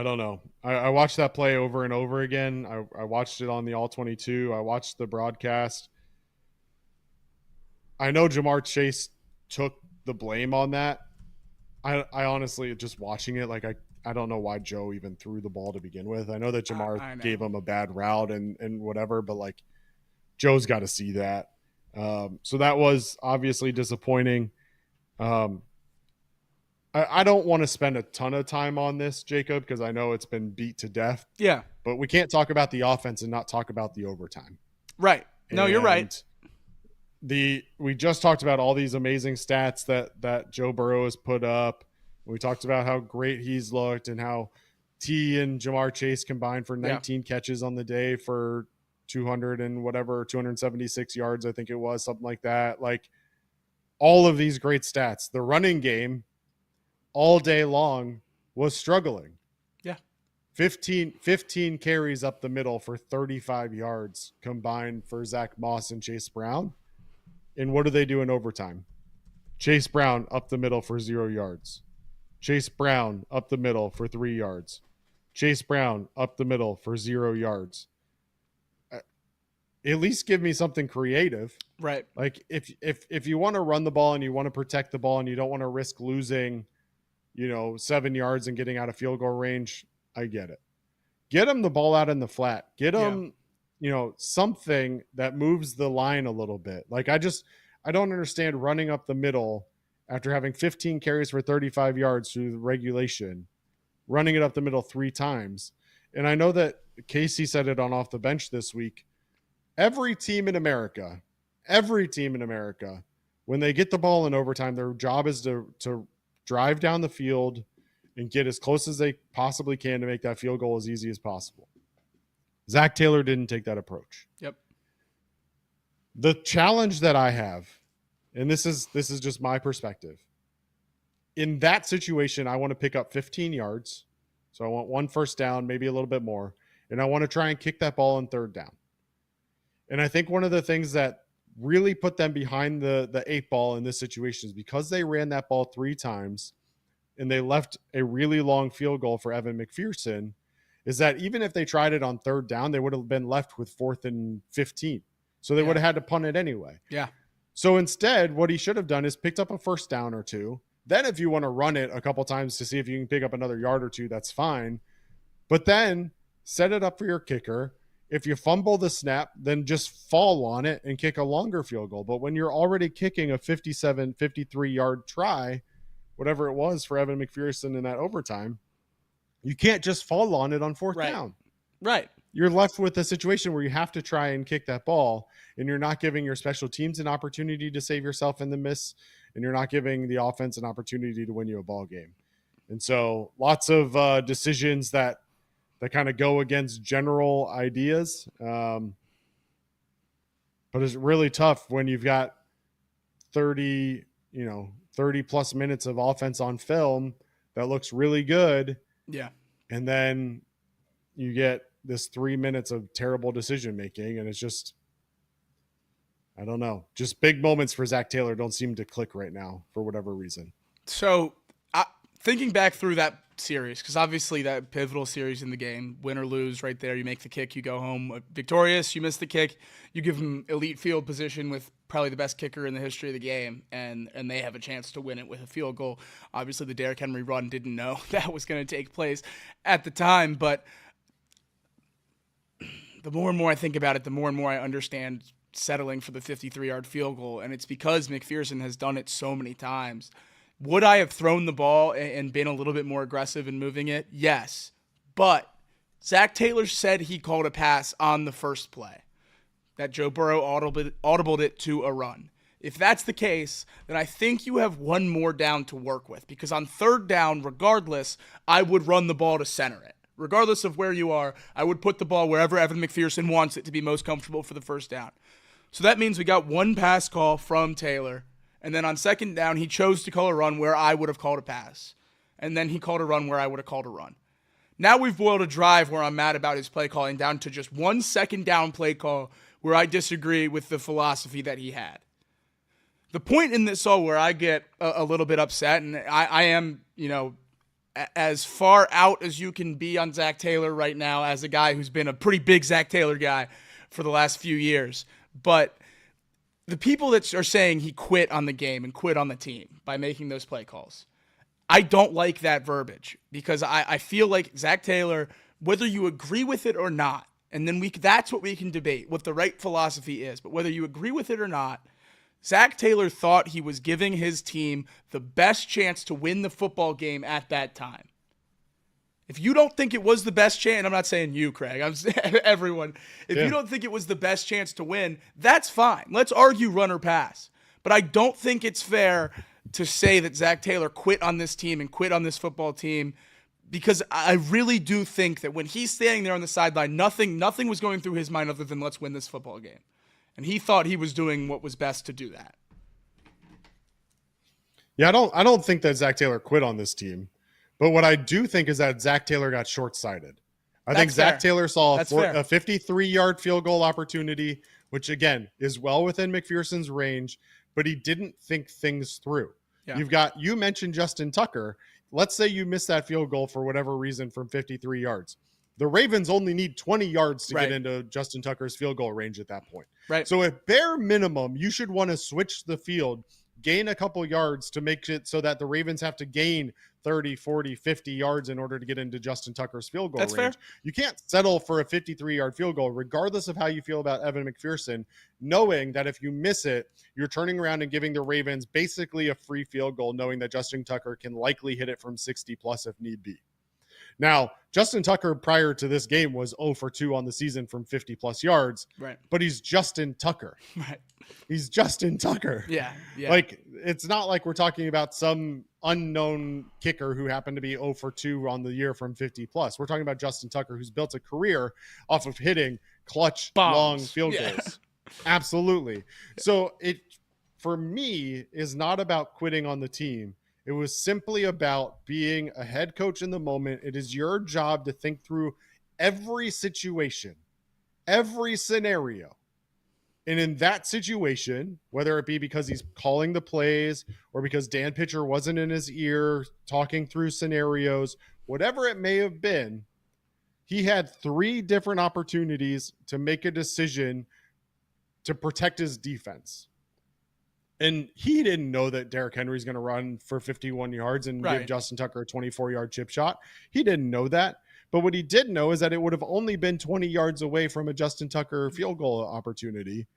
don't know. I watched that play over and over again. I watched it on the All-22. I watched the broadcast. I know Jamar Chase took the blame on that. I honestly, just watching it, like I don't know why Joe even threw the ball to begin with. I know that Jamar gave him a bad route and whatever, but like Joe's got to see that. So that was obviously disappointing. I don't want to spend a ton of time on this, Jacob, because I know it's been beat to death. Yeah. But we can't talk about the offense and not talk about the overtime. Right. No, you're right. We just talked about all these amazing stats that Joe Burrow has put up. We talked about how great he's looked and how T and Jamar Chase combined for 19 catches on the day for 276 yards, I think it was, something like that. Like, all of these great stats. The running game all day long was struggling. Yeah. 15 carries up the middle for 35 yards combined for Zach Moss and Chase Brown. And what do they do in overtime? Chase Brown up the middle for 0 yards. Chase Brown up the middle for 3 yards. Chase Brown up the middle for 0 yards. At least give me something creative. Right. Like if you want to run the ball and you want to protect the ball and you don't want to risk losing, 7 yards and getting out of field goal range, I get it. Get him the ball out in the flat. Get him, something that moves the line a little bit. Like, I don't understand running up the middle after having 15 carries for 35 yards through the regulation, running it up the middle 3 times. And I know that Casey said it on Off the Bench this week. Every team in America, when they get the ball in overtime, their job is to drive down the field and get as close as they possibly can to make that field goal as easy as possible. Zack Taylor didn't take that approach. Yep. The challenge that I have, and this is just my perspective. In that situation, I want to pick up 15 yards. So I want 1 first down, maybe a little bit more. And I want to try and kick that ball on 3rd down. And I think one of the things that really put them behind the 8 ball in this situation is because they ran that ball 3 times and they left a really long field goal for Evan McPherson, is that even if they tried it on 3rd down, they would have been left with 4th and 15. So they would have had to punt it anyway. Yeah. So instead, what he should have done is picked up a first down or 2. Then if you want to run it a couple times to see if you can pick up another yard or 2, that's fine. But then set it up for your kicker. If you fumble the snap, then just fall on it and kick a longer field goal. But when you're already kicking a 57, 53-yard try, whatever it was for Evan McPherson in that overtime, you can't just fall on it on 4th down. Right. You're left with a situation where you have to try and kick that ball, and you're not giving your special teams an opportunity to save yourself in the miss, and you're not giving the offense an opportunity to win you a ball game. And so lots of decisions that kind of go against general ideas. But it's really tough when you've got 30 plus minutes of offense on film that looks really good. Yeah. And then you get this 3 minutes of terrible decision-making, and it's just, I don't know. Just big moments for Zack Taylor don't seem to click right now for whatever reason. So thinking back through that series, because obviously that pivotal series in the game, win or lose right there, you make the kick, you go home victorious, you miss the kick, you give them elite field position with probably the best kicker in the history of the game, and they have a chance to win it with a field goal. Obviously the Derrick Henry run didn't know that was going to take place at the time, but the more and more I think about it, the more and more I understand settling for the 53-yard field goal, and it's because McPherson has done it so many times. Would I have thrown the ball and been a little bit more aggressive in moving it? Yes. But Zack Taylor said he called a pass on the first play, that Joe Burrow audibled it to a run. If that's the case, then I think you have one more down to work with, because on 3rd down, regardless, I would run the ball to center it. Regardless of where you are, I would put the ball wherever Evan McPherson wants it to be most comfortable for the first down. So that means we got one pass call from Taylor, and then on 2nd down, he chose to call a run where I would have called a pass. And then he called a run where I would have called a run. Now we've boiled a drive where I'm mad about his play calling down to just 1 2nd down play call where I disagree with the philosophy that he had. The point in this all where I get a little bit upset, and I am, as far out as you can be on Zack Taylor right now as a guy who's been a pretty big Zack Taylor guy for the last few years. But the people that are saying he quit on the game and quit on the team by making those play calls, I don't like that verbiage, because I feel like Zack Taylor, whether you agree with it or not, and then that's what we can debate, what the right philosophy is, but whether you agree with it or not, Zack Taylor thought he was giving his team the best chance to win the football game at that time. If you don't think it was the best chance, and I'm not saying you, Craig, I'm saying everyone. If you don't think it was the best chance to win, that's fine. Let's argue run or pass. But I don't think it's fair to say that Zack Taylor quit on this team and quit on this football team, because I really do think that when he's standing there on the sideline, nothing was going through his mind other than let's win this football game. And he thought he was doing what was best to do that. Yeah, I don't think that Zack Taylor quit on this team. But what I do think is that Zack Taylor got short-sighted. I think Zack Taylor saw a 53-yard field goal opportunity, which, again, is well within McPherson's range, but he didn't think things through. Yeah. You mentioned Justin Tucker. Let's say you miss that field goal for whatever reason from 53 yards. The Ravens only need 20 yards to get into Justin Tucker's field goal range at that point. Right. So at bare minimum, you should want to switch the field, gain a couple yards to make it so that the Ravens have to gain 30, 40, 50 yards in order to get into Justin Tucker's field goal range. Fair. You can't settle for a 53-yard field goal, regardless of how you feel about Evan McPherson, knowing that if you miss it, you're turning around and giving the Ravens basically a free field goal, knowing that Justin Tucker can likely hit it from 60 plus if need be. Now, Justin Tucker prior to this game was 0 for 2 on the season from 50 plus yards, but he's Justin Tucker. Right. He's Justin Tucker. Yeah. Like, it's not like we're talking about some unknown kicker who happened to be 0 for 2 on the year from 50 plus. We're talking about Justin Tucker, who's built a career off of hitting clutch long field goals. Absolutely. So it, for me, is not about quitting on the team. It was simply about being a head coach in the moment. It is your job to think through every situation, every scenario. And in that situation, whether it be because he's calling the plays or because Dan Pitcher wasn't in his ear talking through scenarios, whatever it may have been, he had 3 different opportunities to make a decision to protect his defense. And he didn't know that Derrick Henry's going to run for 51 yards and give Justin Tucker a 24-yard chip shot. He didn't know that. But what he did know is that it would have only been 20 yards away from a Justin Tucker field goal opportunity.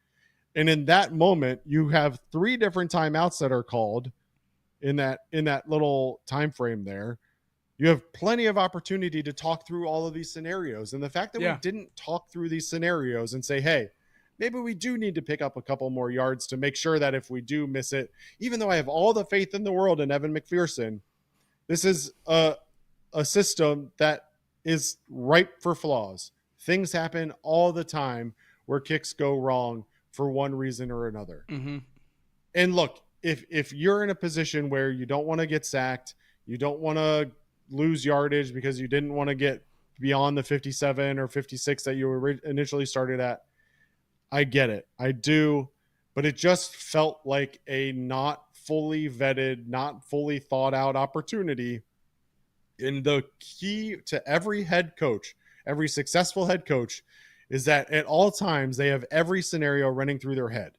And in that moment, you have 3 different timeouts that are called in that little time frame there. You have plenty of opportunity to talk through all of these scenarios. And the fact that we didn't talk through these scenarios and say, hey, maybe we do need to pick up a couple more yards to make sure that if we do miss it, even though I have all the faith in the world in Evan McPherson, this is a system that is ripe for flaws. Things happen all the time where kicks go wrong for one reason or another. Mm-hmm. And look, if you're in a position where you don't want to get sacked, you don't want to lose yardage because you didn't want to get beyond the 57 or 56 that you initially started at, I get it. I do. But it just felt like a not fully vetted, not fully thought out opportunity. And the key to every head coach, every successful head coach, is that at all times they have every scenario running through their head.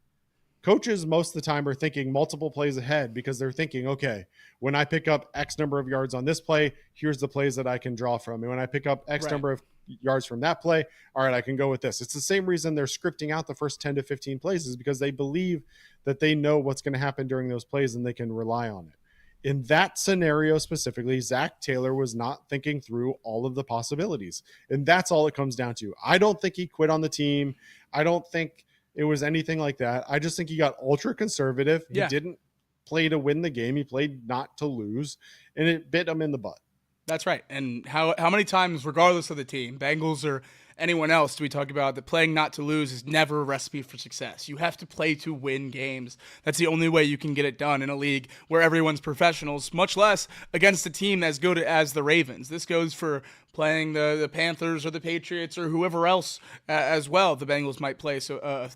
Coaches most of the time are thinking multiple plays ahead because they're thinking, okay, when I pick up X number of yards on this play, here's the plays that I can draw from. And when I pick up X number of yards from that play, all right, I can go with this. It's the same reason they're scripting out the first 10 to 15 plays, is because they believe that they know what's going to happen during those plays and they can rely on it. In that scenario specifically, Zack Taylor was not thinking through all of the possibilities. And that's all it comes down to. I don't think he quit on the team. I don't think it was anything like that. I just think he got ultra conservative. He didn't play to win the game. He played not to lose, and it bit him in the butt. That's right. And how many times, regardless of the team, Bengals or anyone else, do we talk about that playing not to lose is never a recipe for success? You have to play to win games. That's the only way you can get it done in a league where everyone's professionals, much less against a team as good as the Ravens. This goes for playing the Panthers or the Patriots or whoever else as well the Bengals might play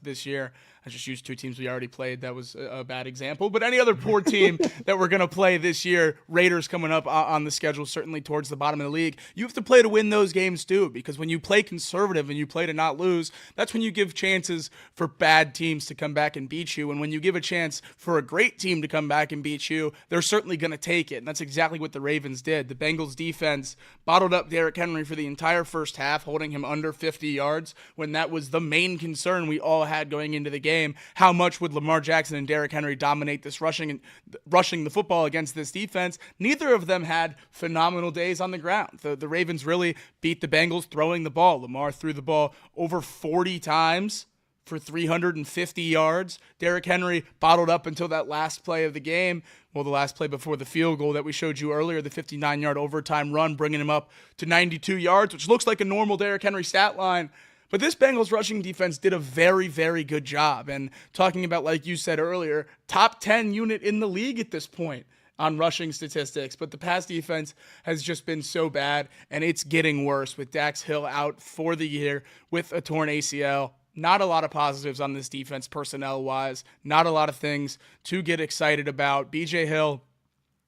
this year. I just used 2 teams we already played. That was a bad example. But any other poor team that we're going to play this year, Raiders coming up on the schedule, certainly towards the bottom of the league, you have to play to win those games too, because when you play conservative and you play to not lose, that's when you give chances for bad teams to come back and beat you. And when you give a chance for a great team to come back and beat you, they're certainly going to take it. And that's exactly what the Ravens did. The Bengals defense bottled up Derrick Henry for the entire first half, holding him under 50 yards when that was the main concern we all had going into the game. How much would Lamar Jackson and Derrick Henry dominate this rushing the football against this defense? Neither of them had phenomenal days on the ground. The Ravens really beat the Bengals throwing the ball. Lamar threw the ball over 40 times for 350 yards. Derrick Henry bottled up until that last play of the game. Well, the last play before the field goal that we showed you earlier, the 59-yard overtime run, bringing him up to 92 yards, which looks like a normal Derrick Henry stat line. But this Bengals rushing defense did a very, very good job. And talking about, like you said earlier, top 10 unit in the league at this point on rushing statistics. But the pass defense has just been so bad, and it's getting worse with Dax Hill out for the year with a torn ACL. Not a lot of positives on this defense personnel-wise. Not a lot of things to get excited about. BJ Hill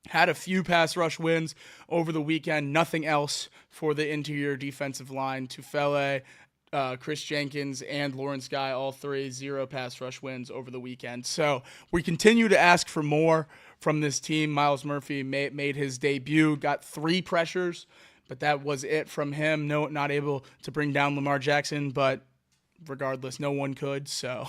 had a few pass rush wins over the weekend. Nothing else for the interior defensive line. Tufele, Chris Jenkins, and Lawrence Guy, all 3, 0 pass rush wins over the weekend. So we continue to ask for more from this team. Myles Murphy made his debut, got 3 pressures, but that was it from him. Not able to bring down Lamar Jackson, but regardless, no one could. So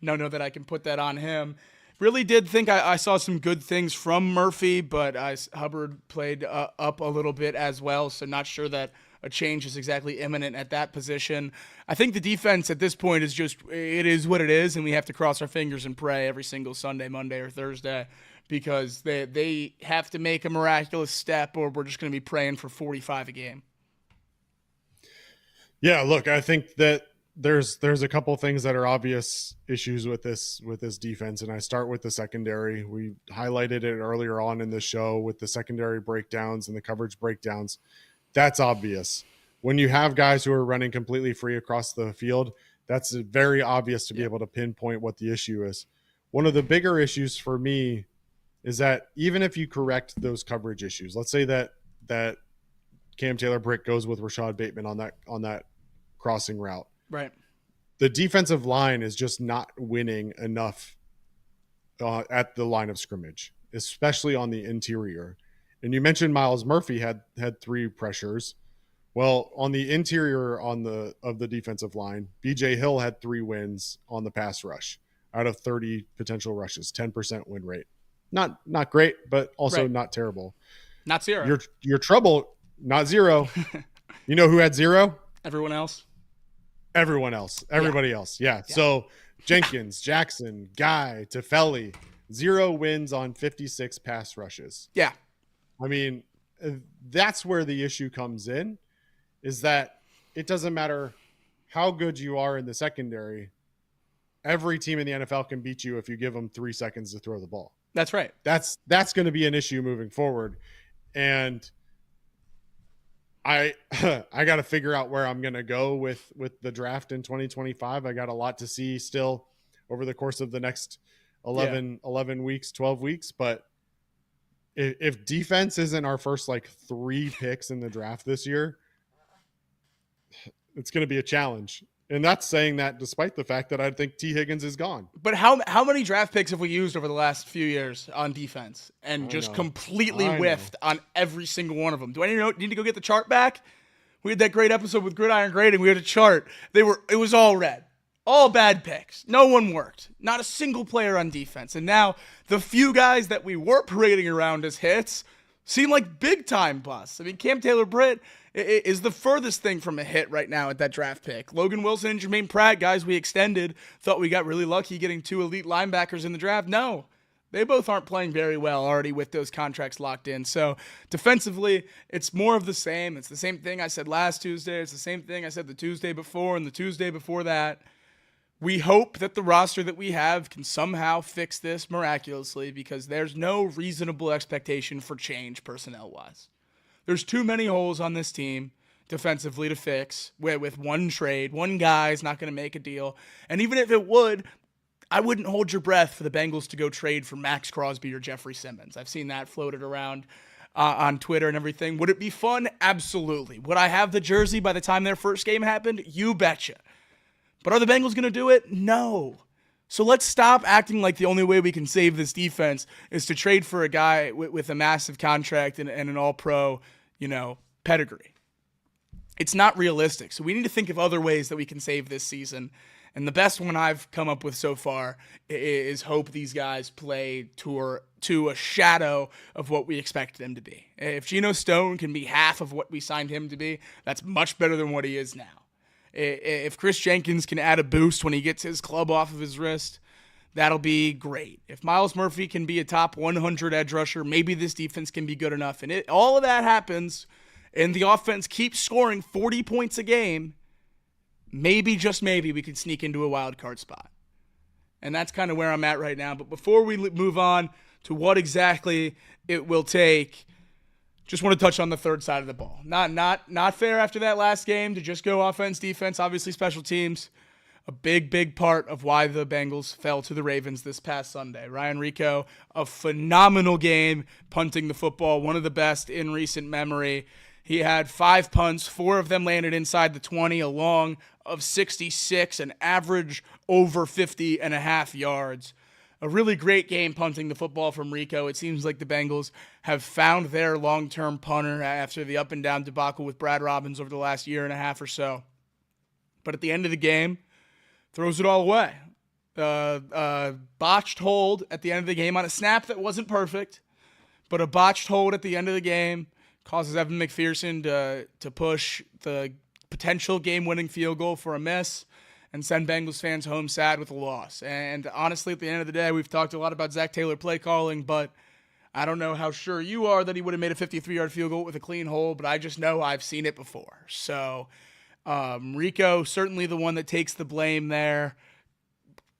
no that I can put that on him. Really did think I saw some good things from Murphy, but Hubbard played up a little bit as well, so not sure that a change is exactly imminent at that position. I think the defense at this point is just, it is what it is, and we have to cross our fingers and pray every single Sunday, Monday, or Thursday because they have to make a miraculous step, or we're just going to be praying for 45 a game. Yeah, look, I think that there's a couple things that are obvious issues with this defense, and I start with the secondary. We highlighted it earlier on in the show with the secondary breakdowns and the coverage breakdowns. That's obvious. When you have guys who are running completely free across the field, that's very obvious to be able to pinpoint what the issue is. One of the bigger issues for me is that even if you correct those coverage issues, let's say that Cam Taylor-Britt goes with Rashad Bateman on that crossing route. Right. The defensive line is just not winning enough at the line of scrimmage, especially on the interior. And you mentioned Myles Murphy had 3 pressures. Well, on the interior of the defensive line, BJ Hill had 3 wins on the pass rush out of 30 potential rushes, 10% win rate. Not great, but also not terrible. Not zero. Your trouble, not zero. You know who had 0? Everyone else. Everybody else. Yeah. So Jenkins, Jackson, Guy, Tefeli, 0 wins on 56 pass rushes. Yeah. I mean, that's where the issue comes in, is that it doesn't matter how good you are in the secondary. Every team in the NFL can beat you if you give them 3 seconds to throw the ball. That's right. That's going to be an issue moving forward. And I got to figure out where I'm going to go with the draft in 2025. I got a lot to see still over the course of the next 11 weeks, 12 weeks. But if defense isn't our first 3 picks in the draft this year, it's going to be a challenge. And that's saying that despite the fact that I think T. Higgins is gone. But how many draft picks have we used over the last few years on defense and just completely whiffed on every single one of them? Do I need to go get the chart back? We had that great episode with Gridiron Grading. We had a chart. It was all red. All bad picks. No one worked. Not a single player on defense. And now the few guys that we were parading around as hits seem like big-time busts. I mean, Cam Taylor-Britt is the furthest thing from a hit right now at that draft pick. Logan Wilson and Jermaine Pratt, guys we extended, thought we got really lucky getting 2 elite linebackers in the draft. No, they both aren't playing very well already with those contracts locked in. So defensively, it's more of the same. It's the same thing I said last Tuesday. It's the same thing I said the Tuesday before and the Tuesday before that. We hope that the roster that we have can somehow fix this miraculously, because there's no reasonable expectation for change personnel-wise. There's too many holes on this team defensively to fix with one trade. One guy's not going to make a deal. And even if it would, I wouldn't hold your breath for the Bengals to go trade for Max Crosby or Jeffrey Simmons. I've seen that floated around on Twitter and everything. Would it be fun? Absolutely. Would I have the jersey by the time their first game happened? You betcha. But are the Bengals going to do it? No. So let's stop acting like the only way we can save this defense is to trade for a guy with a massive contract and an all-pro, pedigree. It's not realistic. So we need to think of other ways that we can save this season. And the best one I've come up with so far is hope these guys play to a shadow of what we expect them to be. If Geno Stone can be half of what we signed him to be, that's much better than what he is now. If Chris Jenkins can add a boost when he gets his club off of his wrist, that'll be great. If Myles Murphy can be a top 100 edge rusher, maybe this defense can be good enough. And all of that happens, and the offense keeps scoring 40 points a game, maybe, just maybe, we could sneak into a wild card spot. And that's kind of where I'm at right now. But before we move on to what exactly it will take, just want to touch on the third side of the ball. Not fair after that last game to just go offense, defense, obviously special teams. A big part of why the Bengals fell to the Ravens this past Sunday. Ryan Rico, a phenomenal game punting the football, one of the best in recent memory. He had 5 punts, 4 of them landed inside the 20, a long of 66, an average over 50.5 yards. A really great game punting the football from Rico. It seems like the Bengals have found their long-term punter after the up-and-down debacle with Brad Robbins over the last year and a half or so. But at the end of the game, throws it all away. Botched hold at the end of the game on a snap that wasn't perfect, but a botched hold at the end of the game causes Evan McPherson to push the potential game-winning field goal for a miss. and send Bengals fans home sad with a loss. And honestly, at the end of the day, we've talked a lot about Zack Taylor play calling, but I don't know how sure you are that he would have made a 53-yard field goal with a clean hole, but I just know I've seen it before. So Rico, certainly the one that takes the blame there.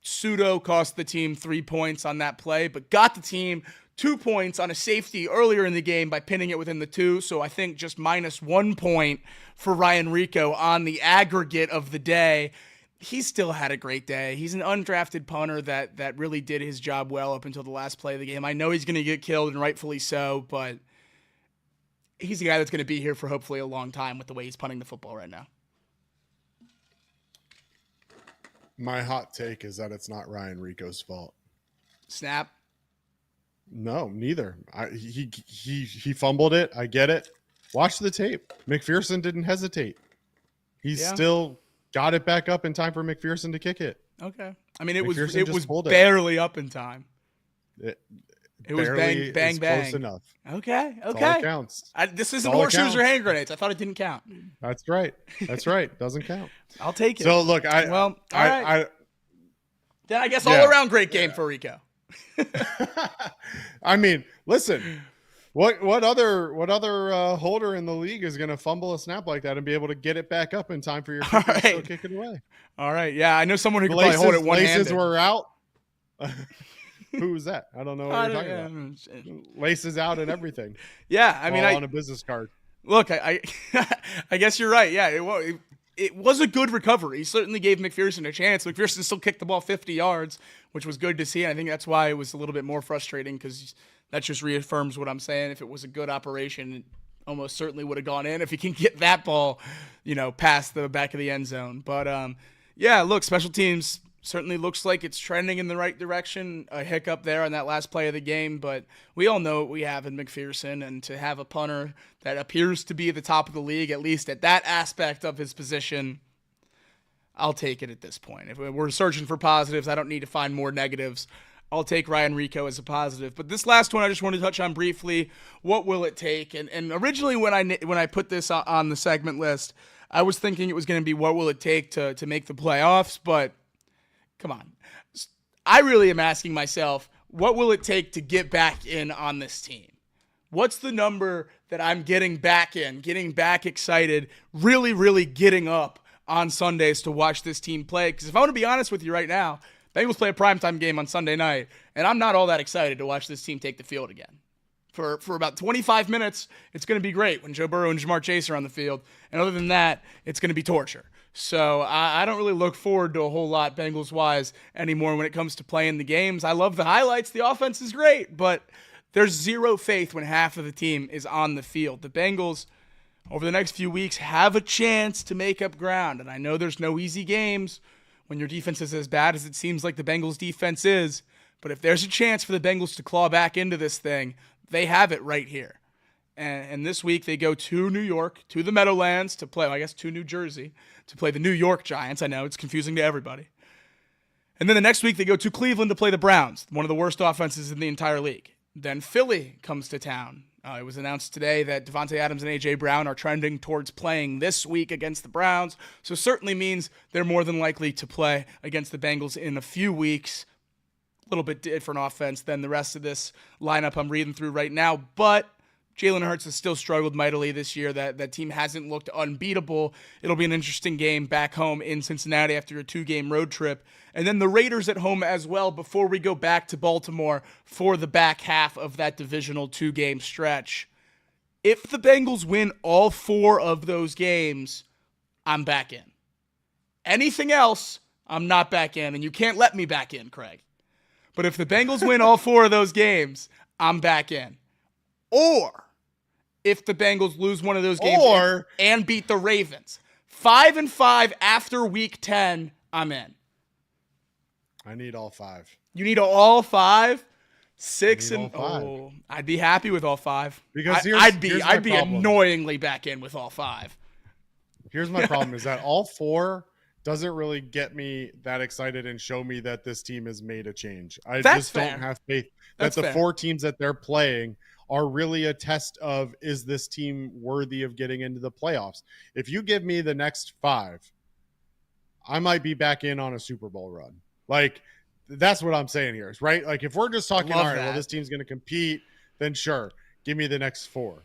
Pseudo cost the team 3 points on that play, but got the team 2 points on a safety earlier in the game by pinning it within the 2. So I think just minus 1 point for Ryan Rico on the aggregate of the day. He's still had a great day. He's an undrafted punter that really did his job well up until the last play of the game. I know he's going to get killed, and rightfully so, but he's the guy that's going to be here for hopefully a long time with the way he's punting the football right now. My hot take is that it's not Ryan Rico's fault. Snap. No, neither. He fumbled it. I get it. Watch the tape. McPherson didn't hesitate. He still got it back up in time for McPherson to kick it. Okay. I mean, it was pulled it. barely up in time. It was bang, bang, bang. Close enough. Okay. That's all that counts. This isn't all horseshoes or hand grenades. I thought it didn't count. That's right. Doesn't count. I'll take it. So look, all right. Then I guess all around great game for Rico. I mean, listen, what other holder in the league is going to fumble a snap like that and be able to get it back up in time for your kicker to still kick it away? All right. Yeah, I know someone who can probably hold it one-handed. Laces were out. Who was that? I don't know what you're talking about. Laces out and everything. Yeah, I mean, on a business card. Look, I guess you're right. Yeah, it was a good recovery. He certainly gave McPherson a chance. McPherson still kicked the ball 50 yards, which was good to see. And I think that's why it was a little bit more frustrating, because that just reaffirms what I'm saying. If it was a good operation, it almost certainly would have gone in if he can get that ball, past the back of the end zone. But look, special teams certainly looks like it's trending in the right direction. A hiccup there on that last play of the game, but we all know what we have in McPherson, and to have a punter that appears to be at the top of the league, at least at that aspect of his position, I'll take it at this point. If we're searching for positives, I don't need to find more negatives. I'll take Ryan Rico as a positive. But this last one I just wanted to touch on briefly. What will it take? And originally when I put this on the segment list, I was thinking it was going to be what will it take to make the playoffs, but come on. I really am asking myself, what will it take to get back in on this team? What's the number that I'm getting back in, getting back excited, really, really getting up on Sundays to watch this team play? Because if I want to be honest with you right now, Bengals play a primetime game on Sunday night, and I'm not all that excited to watch this team take the field again. For about 25 minutes, it's going to be great when Joe Burrow and Jamar Chase are on the field. And other than that, it's going to be torture. So I don't really look forward to a whole lot Bengals-wise anymore when it comes to playing the games. I love the highlights. The offense is great, but there's zero faith when half of the team is on the field. The Bengals, over the next few weeks, have a chance to make up ground. And I know there's no easy games when your defense is as bad as it seems like the Bengals' defense is. But if there's a chance for the Bengals to claw back into this thing, they have it right here. And this week they go to New York, to the Meadowlands to play, to New Jersey, to play the New York Giants. I know, it's confusing to everybody. And then the next week they go to Cleveland to play the Browns, one of the worst offenses in the entire league. Then Philly comes to town. It was announced today that Devontae Adams and A.J. Brown are trending towards playing this week against the Browns, so certainly means they're more than likely to play against the Bengals in a few weeks. A little bit different offense than the rest of this lineup I'm reading through right now, but Jalen Hurts has still struggled mightily this year. That team hasn't looked unbeatable. It'll be an interesting game back home in Cincinnati after a 2-game road trip. And then the Raiders at home as well before we go back to Baltimore for the back half of that divisional 2-game stretch. If the Bengals win all 4 of those games, I'm back in. Anything else, I'm not back in. And you can't let me back in, Craig. But if the Bengals win all 4 of those games, I'm back in. Or if the Bengals lose one of those games and beat the Ravens, 5-5 after week 10, I'm in. I need all 5. You need all 5? 6 and oh, I'd be happy with all 5. Because I'd be annoyingly back in with all 5. Here's my problem is that all 4 doesn't really get me that excited and show me that this team has made a change. I just don't have faith that the 4 teams that they're playing are really a test of, is this team worthy of getting into the playoffs? If you give me the next 5, I might be back in on a Super Bowl run. Like, that's what I'm saying here, right? Like, if we're just talking, all right, well, this team's going to compete, then sure, give me the next 4.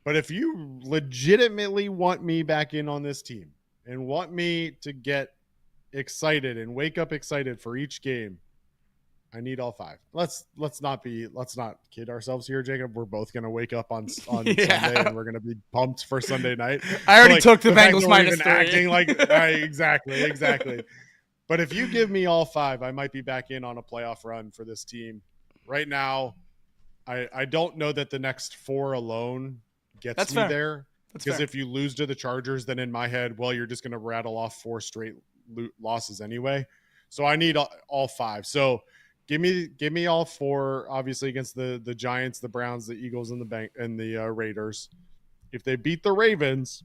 But if you legitimately want me back in on this team and want me to get excited and wake up excited for each game, I need all 5. Let's not kid ourselves here, Jacob. We're both going to wake up on Sunday and we're going to be pumped for Sunday night. I already took the Bengals -3. Acting like exactly. But if you give me all 5, I might be back in on a playoff run for this team. Right now, I don't know that the next 4 alone gets me there. Because if you lose to the Chargers, then in my head, well, you're just going to rattle off 4 straight losses anyway. So I need all 5. So give me all 4, obviously, against the Giants, the Browns, the Eagles, and the Raiders. If they beat the Ravens,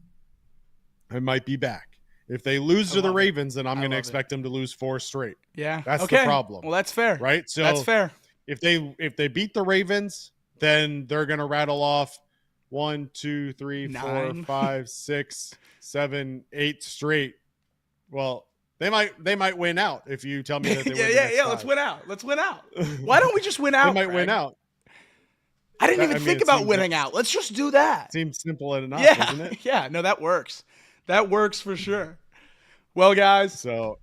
I might be back. If they lose to the Ravens, then I'm going to expect them to lose 4 straight. Yeah, that's the problem. Well, that's fair, right? So that's fair. If they beat the Ravens, then they're going to rattle off 1, 2, 3, 4, 5, 6, 7, 8 straight. Well, they might win out if you tell me that they win. Yeah. Let's win out. Why don't we just win out? They might win out. I didn't even think about winning out. Let's just do that. Seems simple enough, doesn't it? Yeah. No, that works. That works for sure. Well, guys, so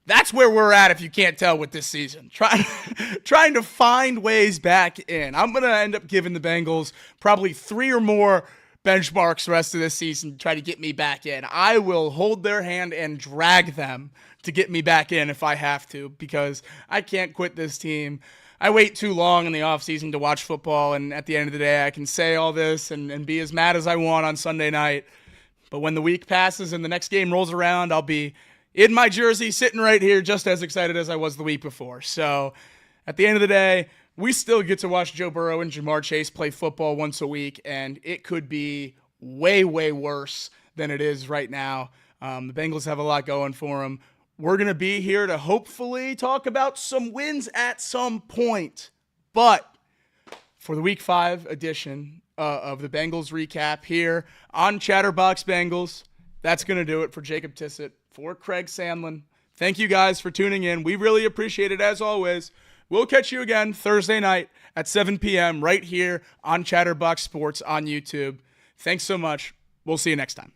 that's where we're at. If you can't tell with this season, trying to find ways back in. I'm gonna end up giving the Bengals probably 3 or more benchmarks the rest of this season to try to get me back in. I will hold their hand and drag them to get me back in if I have to, because I can't quit this team. I wait too long in the offseason to watch football, and at the end of the day, I can say all this and be as mad as I want on Sunday night. But when the week passes and the next game rolls around, I'll be in my jersey, sitting right here, just as excited as I was the week before. So at the end of the day, we still get to watch Joe Burrow and Jamar Chase play football once a week, and it could be way, way worse than it is right now. The Bengals have a lot going for them. We're going to be here to hopefully talk about some wins at some point. But for the Week 5 edition of the Bengals recap here on Chatterbox Bengals, that's going to do it for Jacob Tissett, for Craig Sandlin. Thank you guys for tuning in. We really appreciate it as always. We'll catch you again Thursday night at 7 p.m. right here on Chatterbox Sports on YouTube. Thanks so much. We'll see you next time.